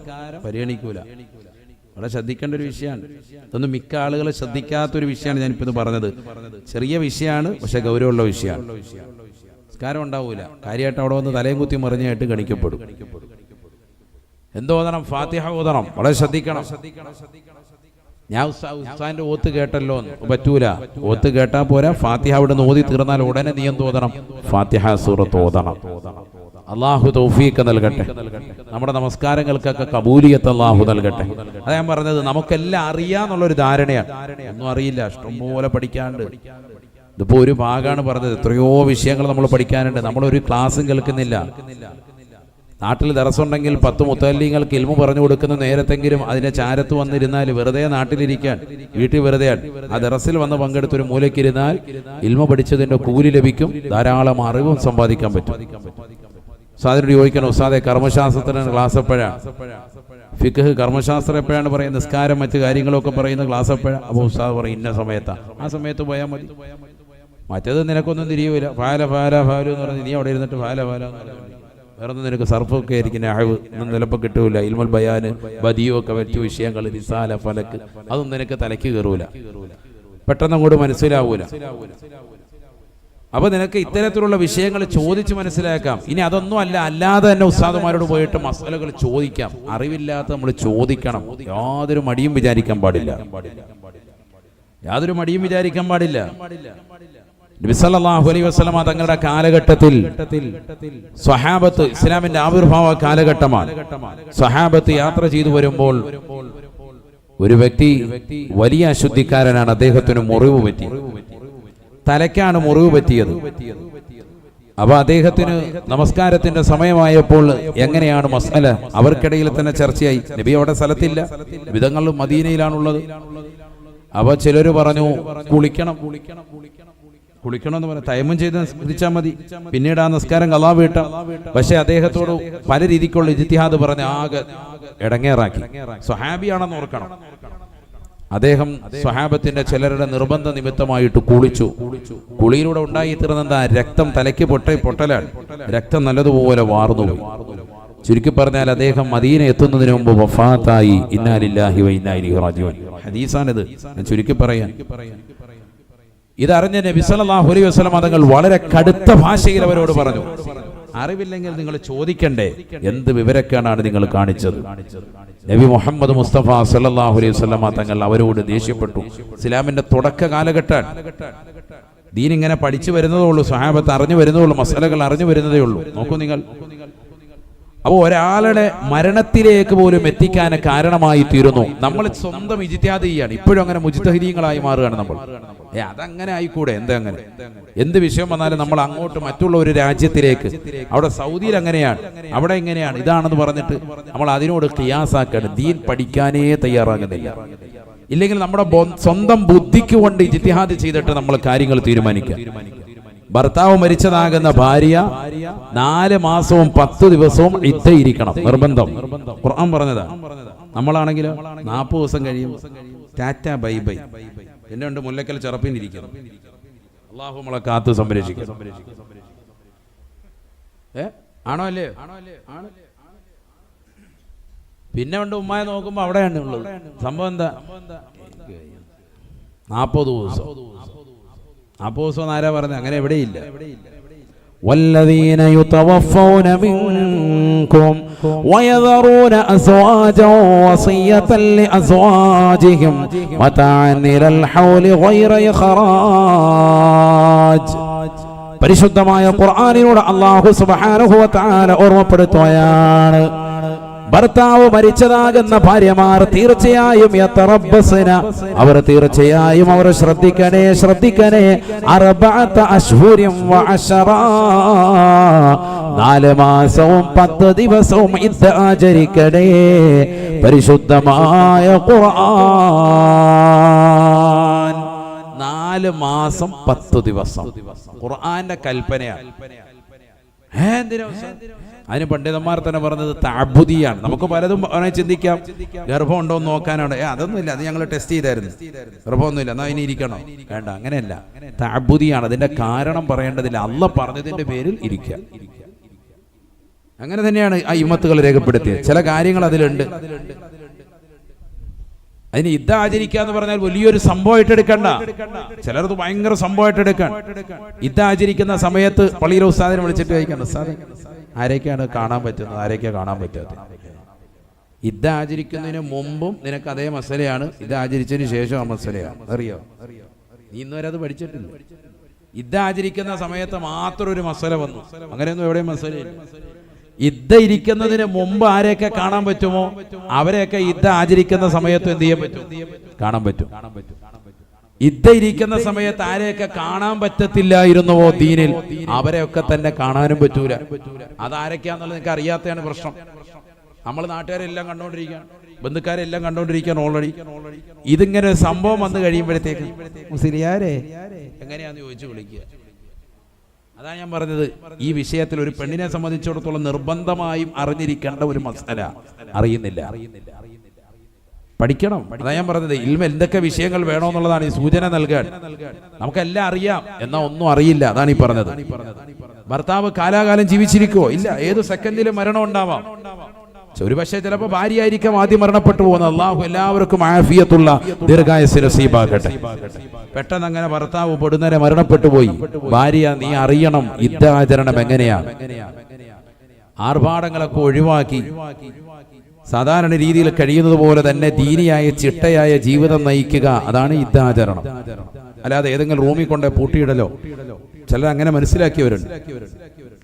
Speaker 1: പരിഗണിക്കൂല. വളരെ ശ്രദ്ധിക്കേണ്ട ഒരു വിഷയമാണ്. ഇതൊന്നും മിക്ക ആളുകൾ ശ്രദ്ധിക്കാത്തൊരു വിഷയമാണ് ഞാനിപ്പോൾ ഇത് പറഞ്ഞത്. ചെറിയ വിഷയമാണ്, പക്ഷെ ഗൗരവമുള്ള വിഷയമാണ്. നിസ്കാരം ഉണ്ടാവൂല, കാര്യമായിട്ട് അവിടെ വന്ന് തലയും കുത്തി മറിഞ്ഞായിട്ട് ഗണിക്കപ്പെടും. എന്തോതണം? ഫാത്തിഹ ഓതണം. വളരെ ശ്രദ്ധിക്കണം. ഞാൻ ഉസ്താദിന്റെ ഓത്ത് കേട്ടല്ലോ, പറ്റൂല. ഓത്ത് കേട്ടാ പോരാ, ഫാത്തിഹ അവിടെ നിന്ന് ഓതി തീർന്നാൽ ഉടനെ നീ എന്ത് ഓതണം? ഫാത്തിഹ സൂറത്ത് ഓതണം. അള്ളാഹു തൗഫീഖ് നൽകട്ടെ. നമ്മുടെ നമസ്കാരങ്ങൾക്കൊക്കെ കബൂലിയത്ത് അള്ളാഹു നൽകട്ടെ. അതാ ഞാൻ പറഞ്ഞത്, നമുക്കെല്ലാം അറിയാന്നുള്ളൊരു ധാരണയാണ്. ഒന്നും അറിയില്ല, ഇഷ്ടംപോലെ പഠിക്കാണ്ട്. ഇതിപ്പോ ഒരു ഭാഗമാണ് പറഞ്ഞത്, എത്രയോ വിഷയങ്ങൾ നമ്മൾ പഠിക്കാനുണ്ട്. നമ്മളൊരു ക്ലാസ്സും കേൾക്കുന്നില്ല. നാട്ടിൽ ദറസുണ്ടെങ്കിൽ 10 മുത്തല്ലിങ്ങൾക്ക് ഇൽമു പറഞ്ഞു കൊടുക്കുന്ന നേരത്തെങ്കിലും അതിന്റെ ചാരത്ത് വന്നിരുന്നാൽ, വെറുതെ നാട്ടിലിരിക്കാൻ, വീട്ടിൽ വെറുതെയാണ്, ആ ദറസിൽ വന്ന് പങ്കെടുത്തൊരു മൂലക്കിരുന്നാൽ ഇൽമു പഠിച്ചതിന്റെ കൂലി ലഭിക്കും, ധാരാളം അറിവും സമ്പാദിക്കാൻ പറ്റും. ഉസ്താദിനോട് ചോദിക്കണം, ഉസ്താദെ കർമ്മശാസ്ത്രത്തിന് ക്ലാസ് എപ്പോഴാണ്? ഫിഖ് കർമ്മശാസ്ത്രം എപ്പോഴാണ് പറയുന്നത്? നിസ്കാരം മറ്റു കാര്യങ്ങളൊക്കെ പറയുന്ന ക്ലാസ് എപ്പോഴാണ്? അപ്പോൾ ഉസ്താദ് പറയും ഇന്ന സമയത്താണ്. ആ സമയത്ത് പോയാൽ മതി. മറ്റേത് നിനക്കൊന്നും തിരിയൂല. ഫാല ഫാല ഫാലു എന്ന് പറഞ്ഞ് നീ അവിടെ ഇരുന്നിട്ട് ഫാല ഫാല എന്ന് പറഞ്ഞു വേറെ ഒന്നും നിനക്ക് സർഫൊക്കെ ആയിരിക്കും, അഹവ് ഒന്നും ചിലപ്പോൾ കിട്ടൂല. ഇൽമുൽ ബയാന്, ബദിയോ ഒക്കെ മറ്റു വിഷയങ്ങൾ, റിസാല, ഫലക്ക്, അതൊന്നും നിനക്ക് തലയ്ക്ക് കയറൂല, പെട്ടെന്ന് അങ്ങോട്ട് മനസ്സിലാവൂല. അപ്പൊ നിനക്ക് ഇത്തരത്തിലുള്ള വിഷയങ്ങൾ ചോദിച്ച് മനസ്സിലാക്കാം. ഇനി അതൊന്നും അല്ല, അല്ലാതെ തന്നെ ഉസ്താദുമാരോട് പോയിട്ട് മസലകൾ ചോദിക്കാം. അറിവില്ലാത്ത നമ്മൾ ചോദിക്കണം. യാതൊരു മടിയും വിചാരിക്കാൻ പാടില്ല. യാതൊരു മടിയും വിചാരിക്കാൻ പാടില്ല. നബി സല്ലല്ലാഹു അലൈഹി വസല്ലമ തങ്ങളുടെ കാലഘട്ടത്തിൽ സ്വഹാബത്ത്, ഇസ്ലാമിന്റെ ആവിർഭാവ കാലഘട്ടമാണ്. സ്വഹാബത്ത് യാത്ര ചെയ്തു വരുമ്പോൾ ഒരു വ്യക്തി വലിയ അശുദ്ധിക്കാരനാണ്. അദ്ദേഹത്തിന് മുറിവ് പറ്റി, തലയ്ക്കാണ് മുറിവ് പറ്റിയത്. അപ്പൊ അദ്ദേഹത്തിന് നമസ്കാരത്തിന്റെ സമയമായപ്പോൾ എങ്ങനെയാണ് മസ്അല? അവർക്കിടയിൽ തന്നെ ചർച്ചയായി. നബി അവിടെ സ്ഥലത്തില്ല, വിധങ്ങൾ മദീനയിലാണുള്ളത്. അപ്പൊ ചിലര് പറഞ്ഞു കുളിക്കണം എന്ന് പറഞ്ഞ തയമ്മം ചെയ്ത് നിസ്കരിച്ചാൽ മതി, പിന്നീട് ആ നിസ്കാരം ഖളാ വീട്ടാം. പക്ഷെ അദ്ദേഹത്തോട് പല രീതിക്കുള്ള ഇജ്തിഹാദ് പറഞ്ഞ് ആകെ ഇടങ്ങേറാക്കി. സ്വഹാബിയാണെന്ന് ഓർക്കണം. അദ്ദേഹം സ്വഹാബത്തിന്റെ ചിലരുടെ നിർബന്ധ നിമിത്തമായിട്ട് കുളിച്ചു. കുളിയിലൂടെ ഉണ്ടായിത്തീർന്ന രക്തം തലയ്ക്ക് പൊട്ടലാണ്. രക്തം നല്ലതുപോലെ വാർന്നുപോയി. ചുരുക്കി പറഞ്ഞാൽ അദ്ദേഹം മദീന എത്തുന്നതിന് മുമ്പ് വഫാത്തായി. ഇന്നാ ലില്ലാഹി വ ഇന്നാ ഇലൈഹി റാജിഊൻ. ഹദീസാണിത്, ഞാൻ ചുരുക്കി പറയാൻ. ഇതറിഞ്ഞ നബി സല്ലല്ലാഹു അലൈഹി വസല്ലം തങ്ങൾ വളരെ കടുത്ത ഭാഷയിൽ അവരോട് പറഞ്ഞു, അറിവില്ലെങ്കിൽ നിങ്ങൾ ചോദിക്കണ്ടേ, എന്ത് വിവരക്കേടാണ് നിങ്ങൾ കാണിച്ചത്? നബി മുഹമ്മദ് മുസ്തഫ സല്ലല്ലാഹു അലൈഹി വസല്ലം തങ്ങൾ അവരോട് ദേഷ്യപ്പെട്ടു. ഇസ്ലാമിന്റെ തുടക്ക കാലഘട്ടം, ദീൻ ഇങ്ങനെ പഠിച്ചു വരുന്നതേ ഉള്ളൂ, സ്വഹാബത്ത് അറിഞ്ഞു വരുന്നതേ ഉള്ളൂ, മസലകൾ അറിഞ്ഞു വരുന്നതേ ഉള്ളൂ. നോക്കൂ നിങ്ങൾ. അപ്പോൾ ഒരാളുടെ മരണത്തിലേക്ക് പോലും എത്തിക്കാൻ കാരണമായി തീരുന്നു. നമ്മൾ സ്വന്തം ഇജ്തിഹാദ് ചെയ്യാണ്. ഇപ്പോഴും അങ്ങനെ മുജ്തഹിദീങ്ങളായി മാറുകയാണ് നമ്മൾ. അതങ്ങനെ ആയിക്കൂടെ? അങ്ങനെ എന്ത് വിഷയം വന്നാലും നമ്മൾ അങ്ങോട്ട് മറ്റുള്ള ഒരു രാജ്യത്തിലേക്ക്, അവിടെ സൗദിയിൽ അങ്ങനെയാണ്, അവിടെ എങ്ങനെയാണ്, ഇതാണെന്ന് പറഞ്ഞിട്ട് നമ്മൾ അതിനോട് ഖിയാസാക്കാണ്. ദീൻ പഠിക്കാനേ തയ്യാറാകുന്നില്ല. ഇല്ലെങ്കിൽ നമ്മുടെ സ്വന്തം ബുദ്ധിക്ക് കൊണ്ട് ഇജ്തിഹാദ് ചെയ്തിട്ട് നമ്മൾ കാര്യങ്ങൾ തീരുമാനിക്കുക. ഭർത്താവ് മരിച്ചതാകുന്ന ഭാര്യ 4 മാസവും 10 ദിവസവും ഇരിക്കണം, നിർബന്ധം. ഖുർആൻ പറഞ്ഞതാ. നമ്മളാണെങ്കിലോ 40 ദിവസം കഴിയും, ടാറ്റ ബൈ ബൈ. എന്നെ ഉണ്ട് മുല്ലക്കൽ ചെറുപ്പിനിരിക്കണം. അള്ളാഹു നമ്മളെ കാത്തു സംരക്ഷിക്കും. ആണോ അല്ലേ? പിന്നെ ഉണ്ട് ഉമ്മായ നോക്കുമ്പോ അവിടെയാണ് ഉള്ളത്. സംഭവം എന്താ? 40 ദിവസം. 40 ദിവസം ആരാ പറഞ്ഞത്? അങ്ങനെ എവിടെയില്ല. വല്ലദീന യുതവഫൗന മിൻകും منكم ويذرون أزواجا وصية لأزواجهم متاعا إلى الحول غير إخراج. പരിശുദ്ധമായ ഖുർആനിലൂടെ അല്ലാഹു സുബ്ഹാനഹു വ തആല ഓർമ്മപ്പെടുത്തുകയാണ്, ഭർത്താവ് മരിച്ചതാകുന്ന ഭാര്യമാർ തീർച്ചയായും യതറബ്ബസ്ന, അവർ തീർച്ചയായും അവർ ശ്രദ്ധിക്കണേ അർബഅത അശ്ഹുരിൻ വ അശറ, 4 മാസവും 10 ദിവസവും ഇദ്ദ ആചരിക്കണേ. പരിശുദ്ധമായ ഖുർആൻ 4 മാസം 10 ദിവസം ഖുർആന്റെ കൽപ്പനയാണ്. അതിന് പണ്ഡിതന്മാർ തന്നെ പറഞ്ഞത് തഅബ്ബുദിയാണ്. നമുക്ക് പലതും ചിന്തിക്കാം, ഗർഭം ഉണ്ടോ എന്ന് നോക്കാനാണ്. അതൊന്നുമില്ല, അത് ഞങ്ങൾ ടെസ്റ്റ് ചെയ്തായിരുന്നു, ഗർഭമൊന്നുമില്ല, എന്നാൽ ഇനി ഇരിക്കണം. വേണ്ട, അങ്ങനെയല്ല, തഅബ്ബുദിയാണ്. അതിന്റെ കാരണം പറയേണ്ടതില്ല, അല്ലാഹ് പറഞ്ഞതിന്റെ പേരിൽ ഇരിക്കുക. അങ്ങനെ തന്നെയാണ് ആ ഇമ്മത്തുകൾ രേഖപ്പെടുത്തിയത്. ചില കാര്യങ്ങൾ അതിലുണ്ട്. അതിന് ഇദ്ദ ആചരിക്കുക എന്ന് പറഞ്ഞാൽ വലിയൊരു സംഭവമായിട്ട് എടുക്കണ്ട. ചിലർക്ക് ഭയങ്കര സംഭവമായിട്ട് എടുക്കാൻ. ഇദ്ദ ആചരിക്കുന്ന സമയത്ത് പള്ളിയിലെ ഉസ്താദിനെ വിളിച്ചിട്ട് ചോദിക്കണം, ഉസ്താദേ ആരൊക്കെയാണ് കാണാൻ പറ്റുന്നത്, ആരൊക്കെയാണ് കാണാൻ പറ്റാത്തത്? ഇദ്ദ ആചരിക്കുന്നതിന് മുമ്പും നിനക്ക് അതേ മസലയാണ്, ഇദ്ദ ആചരിച്ചതിന് ശേഷം ആ മസലയാണ്. അറിയോ? നീ ഇന്നുവരെ അത് പഠിച്ചിട്ടില്ല. ഇദ്ദ ആചരിക്കുന്ന സമയത്ത് മാത്രം ഒരു മസല വന്നു, അങ്ങനെയൊന്നും എവിടെയും മസലയില്ല. ഇദ്ദ ഇരിക്കുന്നതിന് മുമ്പ് ആരെയൊക്കെ കാണാൻ പറ്റുമോ അവരെയൊക്കെ ഇദ്ദ ആചരിക്കുന്ന സമയത്ത് എന്ത് ചെയ്യാൻ പറ്റും? കാണാൻ പറ്റും. ഇദ്ദ ഇരിക്കുന്ന സമയത്ത് ആരെയൊക്കെ കാണാൻ പറ്റത്തില്ലായിരുന്നുവോ ദീനിൽ, അവരെയൊക്കെ തന്നെ കാണാനും പറ്റൂല. അതാരൊക്കെയാന്നുള്ളത് നിങ്ങൾക്ക് അറിയാത്തതാണ് പ്രശ്നം. നമ്മൾ നാട്ടുകാരെല്ലാം കണ്ടോണ്ടിരിക്കുകയാണ്, ബന്ധുക്കാരെല്ലാം കണ്ടോണ്ടിരിക്കുകയാണ് ഓൾറെഡി. ഇതിങ്ങനെ ഒരു സംഭവം വന്നു കഴിയുമ്പോഴത്തേക്ക് മുസ്ലിയാരെ എങ്ങനെയാന്ന് ചോദിച്ചു വിളിക്കുക. അതാണ് ഞാൻ പറഞ്ഞത്, ഈ വിഷയത്തിൽ ഒരു പെണ്ണിനെ സംബന്ധിച്ചിടത്തോളം നിർബന്ധമായും അറിഞ്ഞിരിക്കേണ്ട ഒരു മസല അറിയുന്നില്ല, പഠിക്കണം. അതാ ഞാൻ പറഞ്ഞത്, ഇൽമ എന്തൊക്കെ വിഷയങ്ങൾ വേണമെന്നുള്ളതാണ് ഈ സൂചന നൽകാൻ. നമുക്കെല്ലാം അറിയാം, എന്നാൽ ഒന്നും അറിയില്ല. അതാണ് ഈ പറഞ്ഞത്. ഭർത്താവ് കാലാകാലം ജീവിച്ചിരിക്കുവോ? ഇല്ല, ഏത് സെക്കൻഡിലും മരണം ഉണ്ടാവാം. ഒരു പക്ഷേ ചിലപ്പോൾ ഭാര്യയായിരിക്കാം ആദ്യം മരണപ്പെട്ടു പോകുന്നത്. അള്ളാഹു എല്ലാവർക്കും ആഫിയത്തുള്ള ദീർഘായുസ്സ് നസീബാക്കട്ടെ. പെട്ടെന്ന് അങ്ങനെ ഭർത്താവ് പൊടുന്നനെ മരണപ്പെട്ടു പോയി. ഭാര്യ, നീ അറിയണം ഇദ്ദ ആചരണം എങ്ങനെയാണ്. ആർഭാടങ്ങളൊക്കെ ഒഴിവാക്കി സാധാരണ രീതിയിൽ കഴിയുന്നത് പോലെ തന്നെ ദീനിയായ ചിട്ടയായ ജീവിതം നയിക്കുക, അതാണ് ഇദ്ദ ആചരണം. അല്ലാതെ ഏതെങ്കിലും റൂമിൽ കൊണ്ട് പൂട്ടിയിടലോ, ചിലർ അങ്ങനെ മനസ്സിലാക്കിയവരുണ്ട്.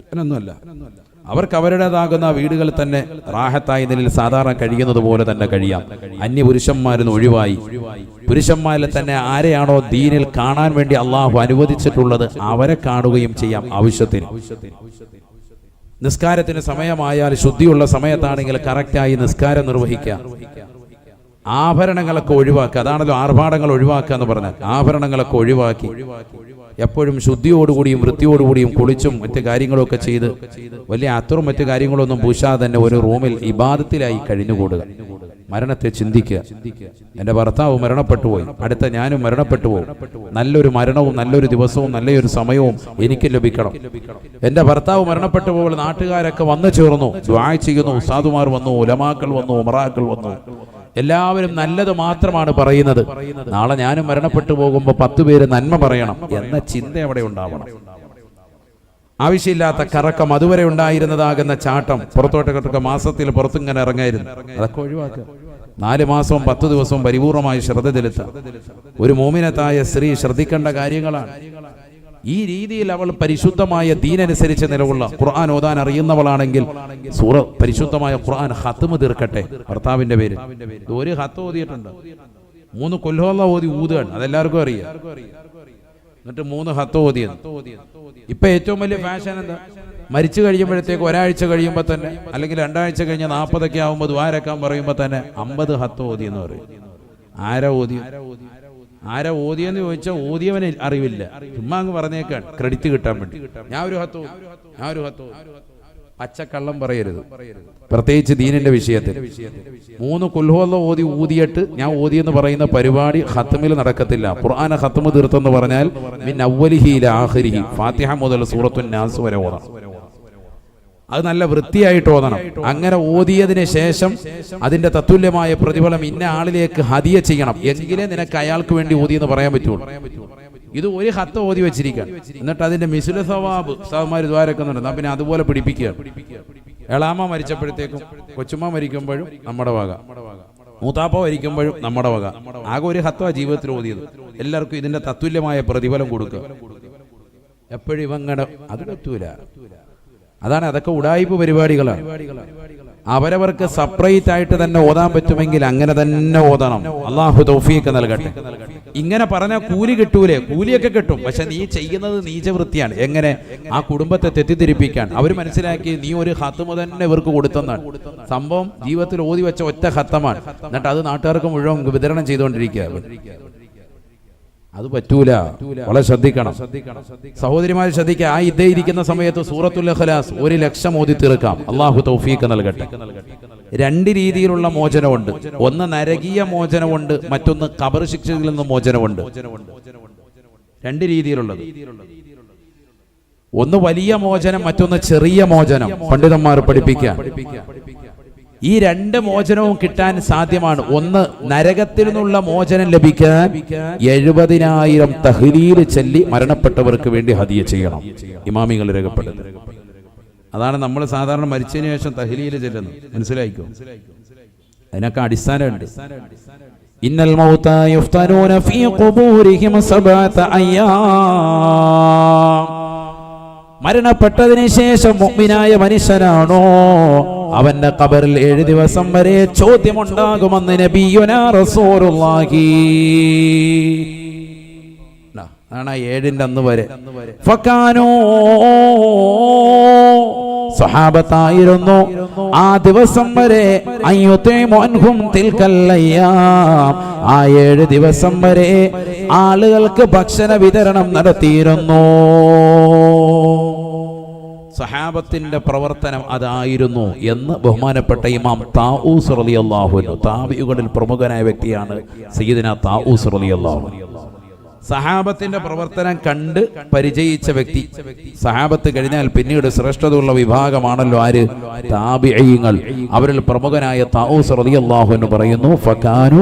Speaker 1: അങ്ങനൊന്നുമല്ല. അവർക്ക് അവരുടേതാകുന്ന വീടുകളിൽ തന്നെ റാഹത്തായ നിലയിൽ സാധാരണ കഴിയുന്നത് പോലെ തന്നെ കഴിയാം. അന്യപുരുഷന്മാരിൽ ഒഴിവായി പുരുഷന്മാരിൽ തന്നെ ആരെയാണോ ദീനിൽ കാണാൻ വേണ്ടി അള്ളാഹു അനുവദിച്ചിട്ടുള്ളത് അവരെ കാണുകയും ചെയ്യാം. ആവശ്യത്തിന് നിസ്കാരത്തിന് സമയമായാൽ ശുദ്ധിയുള്ള സമയത്താണെങ്കിൽ കറക്റ്റായി നിസ്കാരം നിർവഹിക്കുക. ആഭരണങ്ങളൊക്കെ ഒഴിവാക്കുക. അതാണല്ലോ ആർഭാടങ്ങൾ ഒഴിവാക്കുക എന്ന് പറഞ്ഞാൽ. ആഭരണങ്ങളൊക്കെ ഒഴിവാക്കി എപ്പോഴും ശുദ്ധിയോടുകൂടിയും വൃത്തിയോടുകൂടിയും കുളിച്ചും മറ്റു കാര്യങ്ങളൊക്കെ ചെയ്ത് വലിയ അത്തറും മറ്റു കാര്യങ്ങളൊന്നും പൂശാതെ തന്നെ ഒരു റൂമിൽ ഇബാദത്തിലായി കഴിഞ്ഞുകൂടുക. മരണത്തെ ചിന്തിക്കുക. എൻ്റെ ഭർത്താവ് മരണപ്പെട്ടു പോയി, അടുത്ത ഞാനും മരണപ്പെട്ടു പോകും. നല്ലൊരു മരണവും നല്ലൊരു ദിവസവും നല്ലൊരു സമയവും എനിക്ക് ലഭിക്കണം. എൻ്റെ ഭർത്താവ് മരണപ്പെട്ടു പോകുമ്പോൾ നാട്ടുകാരൊക്കെ വന്നു ചേർന്നു, ദുആ ചെയ്യുന്നു. ഉസ്താദുമാർ വന്നു, ഉലമാക്കൾ വന്നു, ഉമറാക്കൾ വന്നു. എല്ലാവരും നല്ലത് മാത്രമാണ് പറയുന്നത്. നാളെ ഞാനും മരണപ്പെട്ടു പോകുമ്പോൾ 10 പേര് നന്മ പറയണം എന്ന ചിന്ത അവിടെ ഉണ്ടാവണം. ആവശ്യമില്ലാത്ത കറക്കം, അതുവരെ ഉണ്ടായിരുന്നതാകുന്ന ചാട്ടം, പുറത്തോട്ടൊക്കെ മാസത്തിൽ പുറത്തിങ്ങനെ ഇറങ്ങായിരുന്നു, അതൊക്കെ ഒഴിവാക്കുക. 4 മാസവും 10 ദിവസവും പരിപൂർണമായി ശ്രദ്ധ ചെലുത്തുക. ഒരു മോമിനത്തായ സ്ത്രീ ശ്രദ്ധിക്കേണ്ട കാര്യങ്ങളാണ്. ഈ രീതിയിൽ അവൾ പരിശുദ്ധമായ ദീനനുസരിച്ച് നിലകൊള്ള ഖുർആൻ ഓതാൻ അറിയുന്നവളാണെങ്കിൽ പരിശുദ്ധമായ ഖുർആൻ ഖത്മ് തീർക്കട്ടെ ഭർത്താവിന്റെ പേര്. ഒരു ഖത്ത് ഓതിയിട്ടുണ്ട്, 3 കൊല്ലം ഓതി ഊതുകയാണ്, അതെല്ലാവർക്കും അറിയാം. എന്നിട്ട് 3 ഖത്ത് ഓതിയത്. ഇപ്പൊ ഏറ്റവും വലിയ ഫാഷൻ എന്താ? മരിച്ചു കഴിയുമ്പോഴത്തേക്ക് ഒരാഴ്ച കഴിയുമ്പോൾ തന്നെ, അല്ലെങ്കിൽ 2 ആഴ്ച കഴിഞ്ഞ് 40 ആകുമ്പോൾ ദ്വാരക്കാൻ പറയുമ്പോൾ തന്നെ 50 ഖത്ത് ഓതി എന്ന് പറയും. ആരാ ഓതിയെന്ന് ചോദിച്ചാൽ ഓതിയവനെ അറിവില്ല, ചുമ്മാ അങ്ങ് പറഞ്ഞേക്കാൻ ക്രെഡിറ്റ് കിട്ടാൻ വേണ്ടി. ഞാൻ ഒരു ഹത്തോ പച്ചക്കള്ളം പറയരുത്, പ്രത്യേകിച്ച് ദീനിന്റെ വിഷയത്തിൽ. 3 കുൽഹുവല്ലാഹ് ഓതി ഊതിയിട്ട് ഞാൻ ഓതിയെന്ന് പറയുന്ന പരിപാടി ഖത്മിൽ നടക്കത്തില്ല. ഖുർആനെ ഖത്മ് തീർത്തെന്ന് പറഞ്ഞാൽ മിൻ അവ്വലിഹി ഇലാ ആഖിരിഹി, ഫാത്തിഹ മുതൽ സൂറത്തുൻ നാസ് വരെ ഓതണം. അത് നല്ല വൃത്തിയായിട്ട് ഓതണം. അങ്ങനെ ഓതിയതിന് ശേഷം അതിന്റെ തത്തുല്യമായ പ്രതിഫലം ഇന്ന ആളിലേക്ക് ഹദിയ ചെയ്യണം, എങ്കിലേ നിനക്ക് അയാൾക്ക് വേണ്ടി ഓതിയെന്ന് പറയാൻ പറ്റുള്ളൂ. ഇത് ഒരു ഹത്ത് ഓതി വെച്ചിരിക്കുക, എന്നിട്ട് അതിന്റെ മിസ്ലു സവാബ് ഉസ്താദ്മാർ ദ്വാരക്കുന്നുണ്ട്, പിന്നെ അതുപോലെ പിടിപ്പിക്കുക. എളാമ മരിച്ചപ്പോഴത്തേക്കും കൊച്ചുമ്മ മരിക്കുമ്പോഴും നമ്മുടെ വക, മൂത്താപ്പ മരിക്കുമ്പോഴും നമ്മുടെ വക. ആകെ ഒരു ഹത്വ ജീവിതത്തിൽ ഓതിയത്. എല്ലാവർക്കും ഇതിന്റെ തത്തുല്യമായ പ്രതിഫലം കൊടുക്കുക. എപ്പോഴും ഇവങ്ങടെ അത് പറ്റൂല. അതാണ്, അതൊക്കെ ഉഡായിപ്പ് പരിപാടികളാണ്. അവരവർക്ക് സെപ്പറേറ്റ് ആയിട്ട് തന്നെ ഓതാൻ പറ്റുമെങ്കിൽ അങ്ങനെ തന്നെ ഓതണം. അള്ളാഹു തൗഫീഖ് നൽകട്ടെ. ഇങ്ങനെ പറഞ്ഞാൽ കൂലി കിട്ടൂലേ? കൂലിയൊക്കെ കിട്ടും, പക്ഷെ നീ ചെയ്യുന്നത് നീചവൃത്തിയാണ്. എങ്ങനെ? ആ കുടുംബത്തെ തെറ്റിദ്ധരിപ്പിക്കാൻ. അവർ മനസ്സിലാക്കി നീ ഒരു ഖത്മ തന്നെ ഇവർക്ക് കൊടുത്തെന്നാണ്. സംഭവം ജീവിതത്തിൽ ഓതി വെച്ച ഒറ്റ ഖത്തമാണ്. എന്നിട്ട് അത് നാട്ടുകാർക്ക് മുഴുവൻ വിതരണം ചെയ്തുകൊണ്ടിരിക്കുക. അത് പറ്റൂല. വളരെ ശ്രദ്ധിക്കണം സഹോദരിമാർ, ശ്രദ്ധിക്കുക. ആ ഇതേ ഇരിക്കുന്ന സമയത്ത് സൂറത്തുൽ ഇഖ്ലാസ് 1,00,000 ഓതി തീർക്കാം. അള്ളാഹു തൗഫീഖ് നൽകട്ടെ. 2 രീതിയിലുള്ള മോചനമുണ്ട്. ഒന്ന് നരകീയ മോചനമുണ്ട്, മറ്റൊന്ന് ഖബർ ശിക്ഷയിൽ നിന്ന് മോചനമുണ്ട്. 2 രീതിയിലുള്ളത്. ഒന്ന് വലിയ മോചനം, മറ്റൊന്ന് ചെറിയ മോചനം. പണ്ഡിതന്മാർ പഠിപ്പിക്കുക. ഈ 2 മോചനവും കിട്ടാൻ സാധ്യമാണ്. ഒന്ന്, നരകത്തിൽ നിന്നുള്ള മോചനം ലഭിക്കാൻ 70,000 തഹ്ലീൽ ചൊല്ലി മരണപ്പെട്ടവർക്ക് വേണ്ടി ഹദിയ ചെയ്യണം. ഇമാമികൾ രേഖപ്പെടുത്തുന്നു. അതാണ് നമ്മൾ സാധാരണ മരിച്ചതിന് ശേഷം തഹ്ലീൽ ചൊല്ലുന്നത്. മനസ്സിലായിക്കോ? അതിനൊക്കെ അടിസ്ഥാനമുണ്ട്. ഇന്നൽ മൗത യുഫ്തനൂന ഫീ ഖുബൂരിഹിം 7 അയ്യാം. മരണപ്പെട്ടതിന് ശേഷം മുഅ്മിനായ മനുഷ്യനാണോ, അവന്റെ ഖബറിൽ 7 ദിവസം വരെ ചോദ്യമുണ്ടാകുമെന്ന് നബിയുനാ റസൂലുള്ളാഹി. ആണ് 7ന്റെ അന്ന് വരെ. ഫകാനോ, സഹാബത്തായിരുന്നു ആ ദിവസം വരെ അയ്യുതൈമു അൻഹും തിൽക്കൽ അയ്യാം. ആ 7 ദിവസം വരെ ആളുകൾക്ക് ഭക്ഷണ വിതരണം നടത്തിയിരുന്നു. സഹാബത്തിന്റെ പ്രവർത്തനം അതായിരുന്നു എന്ന് ബഹുമാനപ്പെട്ട ഇമാം താഊസ് റളിയല്ലാഹു അൻഹു, താബിഈകളിൽ പ്രമുഖനായ വ്യക്തിയാണ് സയ്യിദുനാ താഊസ് റളിയല്ലാഹു അൻഹു. സഹാബത്തിന്റെ പ്രവർത്തനം കണ്ട് പരിചയിച്ച വ്യക്തി. സഹാബത്ത് കഴിഞ്ഞാൽ പിന്നീട് ശ്രേഷ്ഠതയുള്ള വിഭാഗമാണല്ലോ ആര്? താബിഈങ്ങൾ. അവരിൽ പ്രമുഖനായ താഊസ് റളിയല്ലാഹു അൻഹു പറയുന്നു, ഫകാനു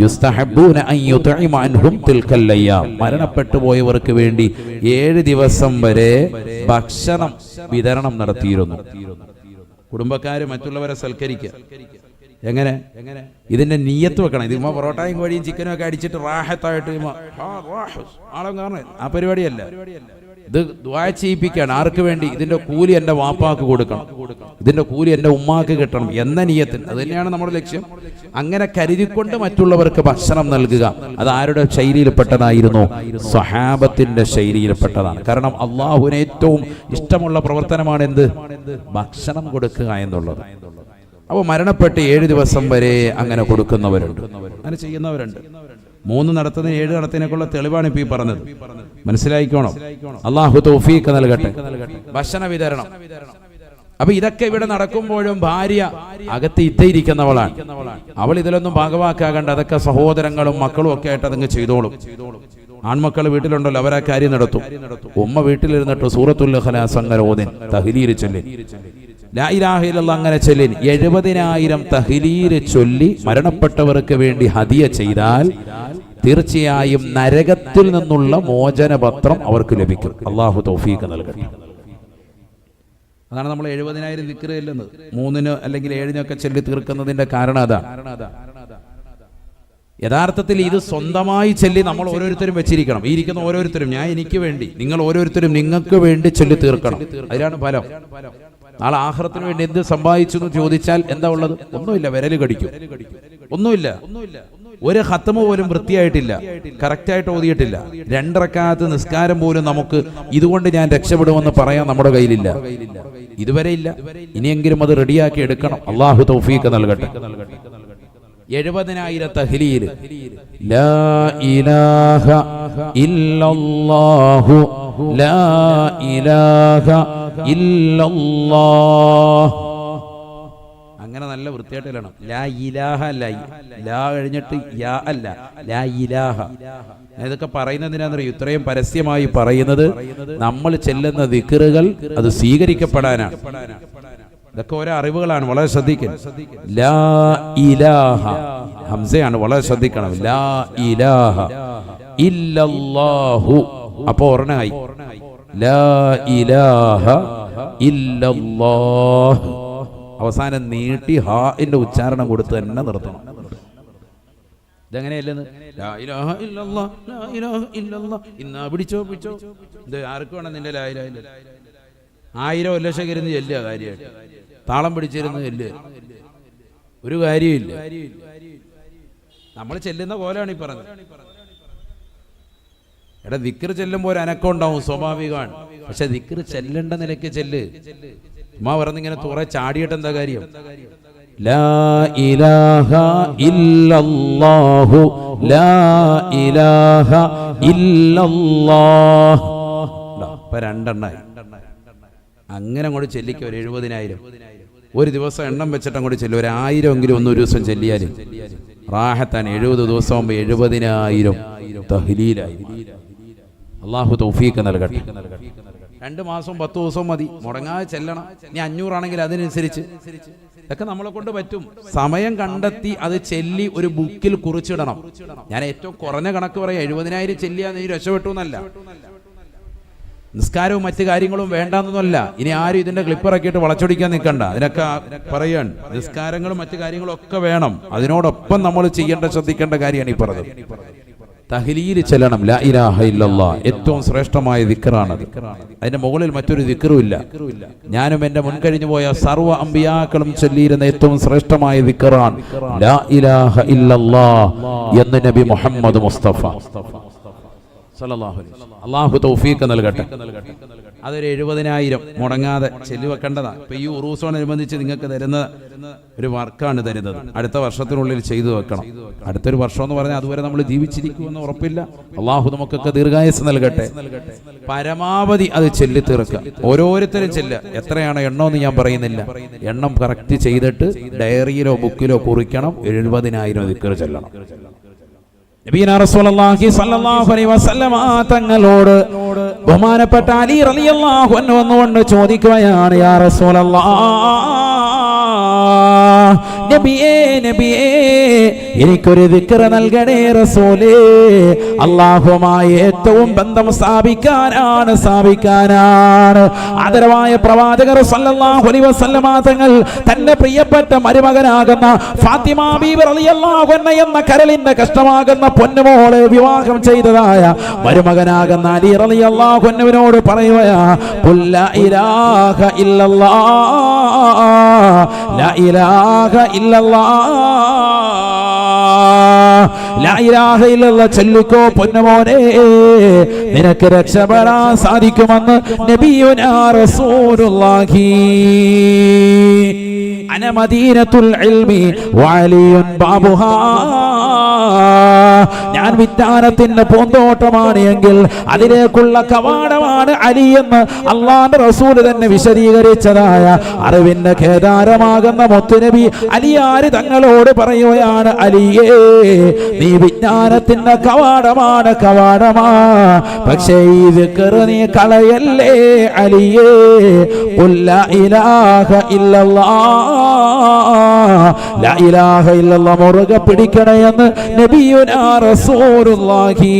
Speaker 1: യുസ്തഹബ്ബൂന അൻ യുത്ഇമ അൻഹും തിൽക്കൽ അയ്യാം. മരണപ്പെട്ടു പോയവർക്ക് വേണ്ടി 7 ദിവസം വരെ ഭക്ഷണം വിതരണം നടത്തിയിരുന്നു. കുടുംബക്കാര് മറ്റുള്ളവരെ സൽക്കരിക്കുക. എങ്ങനെ? ഇതിന്റെ നിയ്യത്ത് വെക്കണം. ഇത് പൊറോട്ടയും കോഴിയും ചിക്കനും ഒക്കെ അടിച്ചിട്ട് റാഹത്തായിട്ട് ആളും കാണുന്നത് ആ പരിപാടിയല്ല. ഇത് ദുആ ചെയ്യിപ്പിക്കുകയാണ്. ആർക്ക് വേണ്ടി? ഇതിന്റെ കൂലി എൻ്റെ വാപ്പാക്ക് കൊടുക്കണം, ഇതിന്റെ കൂലി എൻ്റെ ഉമ്മാക്ക് കിട്ടണം എന്ന നിയ്യത്തിൽ. അത് തന്നെയാണ് നമ്മുടെ ലക്ഷ്യം. അങ്ങനെ കരുതിക്കൊണ്ട് മറ്റുള്ളവർക്ക് ഭക്ഷണം നൽകുക. അത് ആരുടെ ശൈലിയിൽപ്പെട്ടതായിരുന്നു? സ്വഹാബത്തിന്റെ ശൈലിയിൽപ്പെട്ടതാണ്. കാരണം അള്ളാഹുവിന് ഏറ്റവും ഇഷ്ടമുള്ള പ്രവർത്തനമാണ് എന്ത്? ഭക്ഷണം കൊടുക്കുക എന്നുള്ളത്. അപ്പോൾ മരണപ്പെട്ട് 7 ദിവസം വരെ അങ്ങനെ കൊടുക്കുന്നവരുണ്ട്, അങ്ങനെ ചെയ്യുന്നവരുണ്ട്. 3 നടത്തുന്ന 7 നടത്തിനേക്കുള്ള തെളിവാണ് ഇപ്പൊ ഈ പറഞ്ഞത്. മനസ്സിലായിക്കോണം. അള്ളാഹു തൗഫീഖ് നൽകട്ടെ. ഭക്ഷണ വിതരണം. അപ്പൊ ഇതൊക്കെ ഇവിടെ നടക്കുമ്പോഴും ഭാര്യ അകത്ത് ഇരിക്കുന്നവളാണ്. അവൾ ഇതിലൊന്നും ഭാഗവാക്കാകണ്ട. അതൊക്കെ സഹോദരങ്ങളും മക്കളും ഒക്കെ ആയിട്ട് അതങ്ങ് ചെയ്തോളും. ആൺമക്കൾ വീട്ടിലുണ്ടല്ലോ, അവരാ കാര്യം നടത്തും. ഉമ്മ വീട്ടിലിരുന്നിട്ട് സൂറത്തുൽ ഇഖ്ലാസ് അങ്ങനെ ഓതിൻ, തഹ്ലീൽ ചൊല്ലി, ലാ ഇലാഹ ഇല്ലല്ലാഹ് അങ്ങനെ ചൊല്ലി 70,000 തഹ്ലീൽ ചൊല്ലി മരണപ്പെട്ടവർക്ക് വേണ്ടി ഹദിയ ചെയ്താൽ തീർച്ചയായും നരകത്തിൽ നിന്നുള്ള മോചനപത്രം അവർക്ക് ലഭിക്കും. അള്ളാഹു തൗഫീഖ് നൽകട്ടെ. അതാണ് നമ്മൾ 70,000 ദിക്ർ ചെല്ലുന്നത്. 3 അല്ലെങ്കിൽ 7 ചൊല്ലി തീർക്കുന്നതിന്റെ കാരണം അതാണ്. യഥാർത്ഥത്തിൽ ഇത് സ്വന്തമായി ചൊല്ലി നമ്മൾ ഓരോരുത്തരും വെച്ചിരിക്കണം. ഈ ഇരിക്കുന്ന ഓരോരുത്തരും, ഞാൻ എനിക്ക് വേണ്ടി, നിങ്ങൾ ഓരോരുത്തരും നിങ്ങൾക്ക് വേണ്ടി ചൊല്ലി തീർക്കണം. അതിലാണ് ഫലം. നാളെ ആഖിറത്തിന് വേണ്ടി എന്ത് സമ്പാദിച്ചു എന്ന് ചോദിച്ചാൽ എന്താ ഉള്ളത്? ഒന്നുമില്ല, വിരല് കടിക്കും. ഒന്നുമില്ല. ഒരു ഖത്മ പോലും വൃത്തിയായിട്ടില്ല, കറക്റ്റായിട്ട് ഓതിയിട്ടില്ല. 2 റക്അത്ത് നിസ്കാരം പോലും നമുക്ക് ഇതുകൊണ്ട് ഞാൻ രക്ഷപ്പെടുമെന്ന് പറയാൻ നമ്മുടെ കയ്യിലില്ല, ഇതുവരെ ഇല്ല. ഇനിയെങ്കിലും അത് റെഡിയാക്കി എടുക്കണം. അള്ളാഹു തൗഫീഖ് നൽകട്ടെ. 70,000 തഹ്ലീൽ. ലാ ഇലാഹ ഇല്ലല്ലാഹു ലാ ഇലാഹ ഇല്ലല്ലാഹ്. അങ്ങനെ നല്ല വൃത്തിയായിട്ട് എഴുതണം. ലാ ഇലാഹ, ലാ കഴിഞ്ഞിട്ട് യാ അല്ല, ലാ ഇലാഹ. ഇതൊക്കെ പറയുന്നതിനാണെന്നറിയോ ഇത്രയും പരസ്യമായി പറയുന്നത്? നമ്മൾ ചെല്ലുന്ന ദിക്റുകൾ അത് സ്വീകരിക്കപ്പെടാനാണ്. ഇതൊക്കെ ഓരോ അറിവുകളാണ്, വളരെ ശ്രദ്ധിക്കണം. ലാ ഇലാഹ ഹംസയാണ്, വളരെ ശ്രദ്ധിക്കണം. ലാ ഇലാഹ ഇല്ലല്ലാഹു. അപ്പൊ ഒരെണ്ണമായി ലാ ഇലാഹ ഇല്ലല്ലാഹ്. അവസാനം നീട്ടി ഹാന്റെ ഉച്ചാരണം കൊടുത്ത് തന്നെ നിർത്തണം. ഇതെങ്ങനെയല്ലെന്ന് ലാ ഇലാഹ ഇല്ലല്ലാഹ് ലാ ഇലാഹ ഇല്ലല്ലാഹ് ഇന്നാ പിടിച്ചോ ഇത് ആർക്ക് വേണം നിന്റെ ലാ ഇലാഹ ഇല്ലല്ലാഹ്? 1000 1 ലക്ഷം ഇരുന്ന് ചെല്ലുക കാര്യമായിട്ട് താളം പിടിച്ചിരുന്ന് ചെല്ലുക, ഒരു കാര്യമില്ല. നമ്മൾ ചെല്ലുന്ന പോലെയാണ് ഈ പറഞ്ഞത്. എടാ ദിക്ർ ചെല്ലുമ്പോൾ ഒരു അനക്കം ഉണ്ടാവും, സ്വാഭാവികമാണ്. പക്ഷെ ദിക്ർ ചെല്ലേണ്ട നിലയ്ക്ക് ചെല്ല്. ഉമ്മ പറഞ്ഞിങ്ങനെ തുറ ചാടിയിട്ട് എന്താ കാര്യം? ലാ ഇലാഹ ഇല്ലല്ലാഹു ലാ ഇലാഹ ഇല്ലല്ലാഹ്. ഇപ്പൊ 2 എണ്ണായി. അങ്ങനെ അങ്ങോട്ട് ചെല്ലിക്ക ഒരു 70,000 ഒരു ദിവസം എണ്ണം വെച്ചിട്ട് അങ്ങോട്ട് ചെല്ലും. ഒരു 1000 എങ്കിലും ഒരു ദിവസം ചെല്ലിയാലും റാഹത്താൻ. 70 ദിവസം 70,000 തഹ്ലീലായി. അള്ളാഹു തൗഫീഖ് നൽകട്ടെ. 2 മാസം 10 ദിവസം മതി, മുടങ്ങാതെ ചെല്ലണം. ഇനി 500 ആണെങ്കിൽ അതിനനുസരിച്ച് ഇതൊക്കെ നമ്മളെ കൊണ്ട് പറ്റും. സമയം കണ്ടെത്തി അത് ചെല്ലി ഒരു ബുക്കിൽ കുറിച്ചിടണം. ഞാൻ ഏറ്റവും കുറഞ്ഞ കണക്ക് പറയാം, 70,000 ചെല്ലിയാൽ നീ രക്ഷപ്പെട്ടു എന്നല്ല. നിസ്കാരവും മറ്റു കാര്യങ്ങളും വേണ്ടാന്നൊന്നുമല്ല. ഇനി ആരും ഇതിന്റെ ക്ലിപ്പിറക്കിയിട്ട് വളച്ചൊടിക്കാൻ നിൽക്കണ്ട. അതിനൊക്കെ പറയാൻ നിസ്കാരങ്ങളും മറ്റു കാര്യങ്ങളും ഒക്കെ വേണം. അതിനോടൊപ്പം നമ്മൾ ശ്രദ്ധിക്കേണ്ട കാര്യമാണ് ഈ പറഞ്ഞത്. തഹ്ലീൽ ചെല്ലണം. ലാ ഇലാഹ ഇല്ലല്ലാഹ് ഏറ്റവും ശ്രേഷ്ഠമായ ദിക്റാണത്. അതിന്റെ മുകളിൽ മറ്റൊരു ദിക്റും ഇല്ല. ഞാനും എന്റെ മുൻകഴിഞ്ഞു പോയ സർവ്വ അമ്പിയാക്കളും ചൊല്ലിയിരുന്ന ഏറ്റവും ശ്രേഷ്ഠമായ ദിക്റാണ് ലാ ഇലാഹ ഇല്ലല്ലാഹ് എന്ന് നബി മുഹമ്മദ് മുസ്തഫ സല്ലല്ലാഹു അലൈഹി വസല്ലം. അല്ലാഹു തൗഫീഖ് നൽകട്ടെ. അതൊരു 70,000 മുടങ്ങാതെ ചെല്ലി വെക്കേണ്ടതാണ്. ഇപ്പൊ ഈ ഉറൂസോടനുബന്ധിച്ച് നിങ്ങൾക്ക് തരുന്ന ഒരു വർക്കാണ് തരുന്നത്. അടുത്ത വർഷത്തിനുള്ളിൽ ചെയ്തു വെക്കണം. അടുത്തൊരു വർഷം എന്ന് പറഞ്ഞാൽ അതുവരെ നമ്മൾ ജീവിച്ചിരിക്കുമെന്ന് ഉറപ്പില്ല. അള്ളാഹു നമുക്കൊക്കെ ദീർഘായുസ് നൽകട്ടെ. പരമാവധി അത് ചെല്ലി തീർക്കുക. ഓരോരുത്തരും ചെല്ലുക. എത്രയാണ് എണ്ണമെന്ന് ഞാൻ പറയുന്നില്ല. എണ്ണം കറക്റ്റ് ചെയ്തിട്ട് ഡയറിയിലോ ബുക്കിലോ കുറിക്കണം. 70,000 ദിക്ർ ചെല്ലണം. നബിയനാ റസൂലുള്ളാഹി സ്വല്ലല്ലാഹു അലൈഹി വസല്ലം തങ്ങളോട് ബഹുമാനപ്പെട്ട അലി റളിയല്ലാഹു അൻഹു വന്നുകൊണ്ട് ചോദിക്കുകയാണ്, യാ റസൂലല്ലാഹ്, നബിയേ നബിയേ എനിക്കൊരു ദിക്ർ നൽകണേ റസൂലേ. അല്ലാഹുവുമായി ഏറ്റവും ബന്ധം സ്ഥാപിക്കാനാണ് ആദരവായ പ്രവാചകർ സല്ലല്ലാഹു അലൈഹി വസല്ലം തങ്ങൾ തന്റെ പ്രിയപ്പെട്ട മരുമകനാകുന്ന ഫാത്തിമ ബീവി റളിയല്ലാഹു അൻഹ എന്ന കരളിന്റെ കഷ്ടമാകുന്ന പൊന്നുമോളെ വിവാഹം ചെയ്തതായ മരുമകനാകുന്ന അലി റളിയല്ലാഹു അൻഹുവിനോട് പറയുകയാ, ലാ ഇലാഹ ഇല്ലല്ലാഹ് ലാ ഇലാഹ ഇല്ലല്ലാഹ് ലാ ഇലാഹ ഇല്ലല്ലാഹ് ചൊല്ലിക്കോ പൊന്നുമോനെ, നിനക്ക് രക്ഷപ്പെടാൻ സാധിക്കുമെന്ന് നബിയുനാ റസൂലുള്ളാഹി. അന മദീനത്തുൽ ഇൽമി വഅലിയുൻ ബാബുഹാ. ഞാൻ വിജ്ഞാനത്തിന്റെ പൂന്തോട്ടമാണ് എങ്കിൽ അതിലേക്കുള്ള കവാടമാണ് അലി എന്ന് അള്ളാഹുവിന്റെ റസൂൽ തന്നെ വിശദീകരിച്ചതായ അറിവിന്റെ കേദാരമാകുന്ന മുത്തുനബി അലിയാര് തങ്ങളോട് പറയുകയാണ്, അലിയേ നീ വിജ്ഞാനത്തിന്റെ കവാടമാ, പക്ഷേ ഈ ദിക്ർ നീ കളയല്ലേ അലിയേ. ലാ ഇലാഹ ഇല്ലല്ലാഹ് ലാ ഇലാഹ ഇല്ലല്ലാഹ് മുറുകെ പിടിക്കണേ എന്ന് നബിയുനാ റസൂലുള്ളാഹി.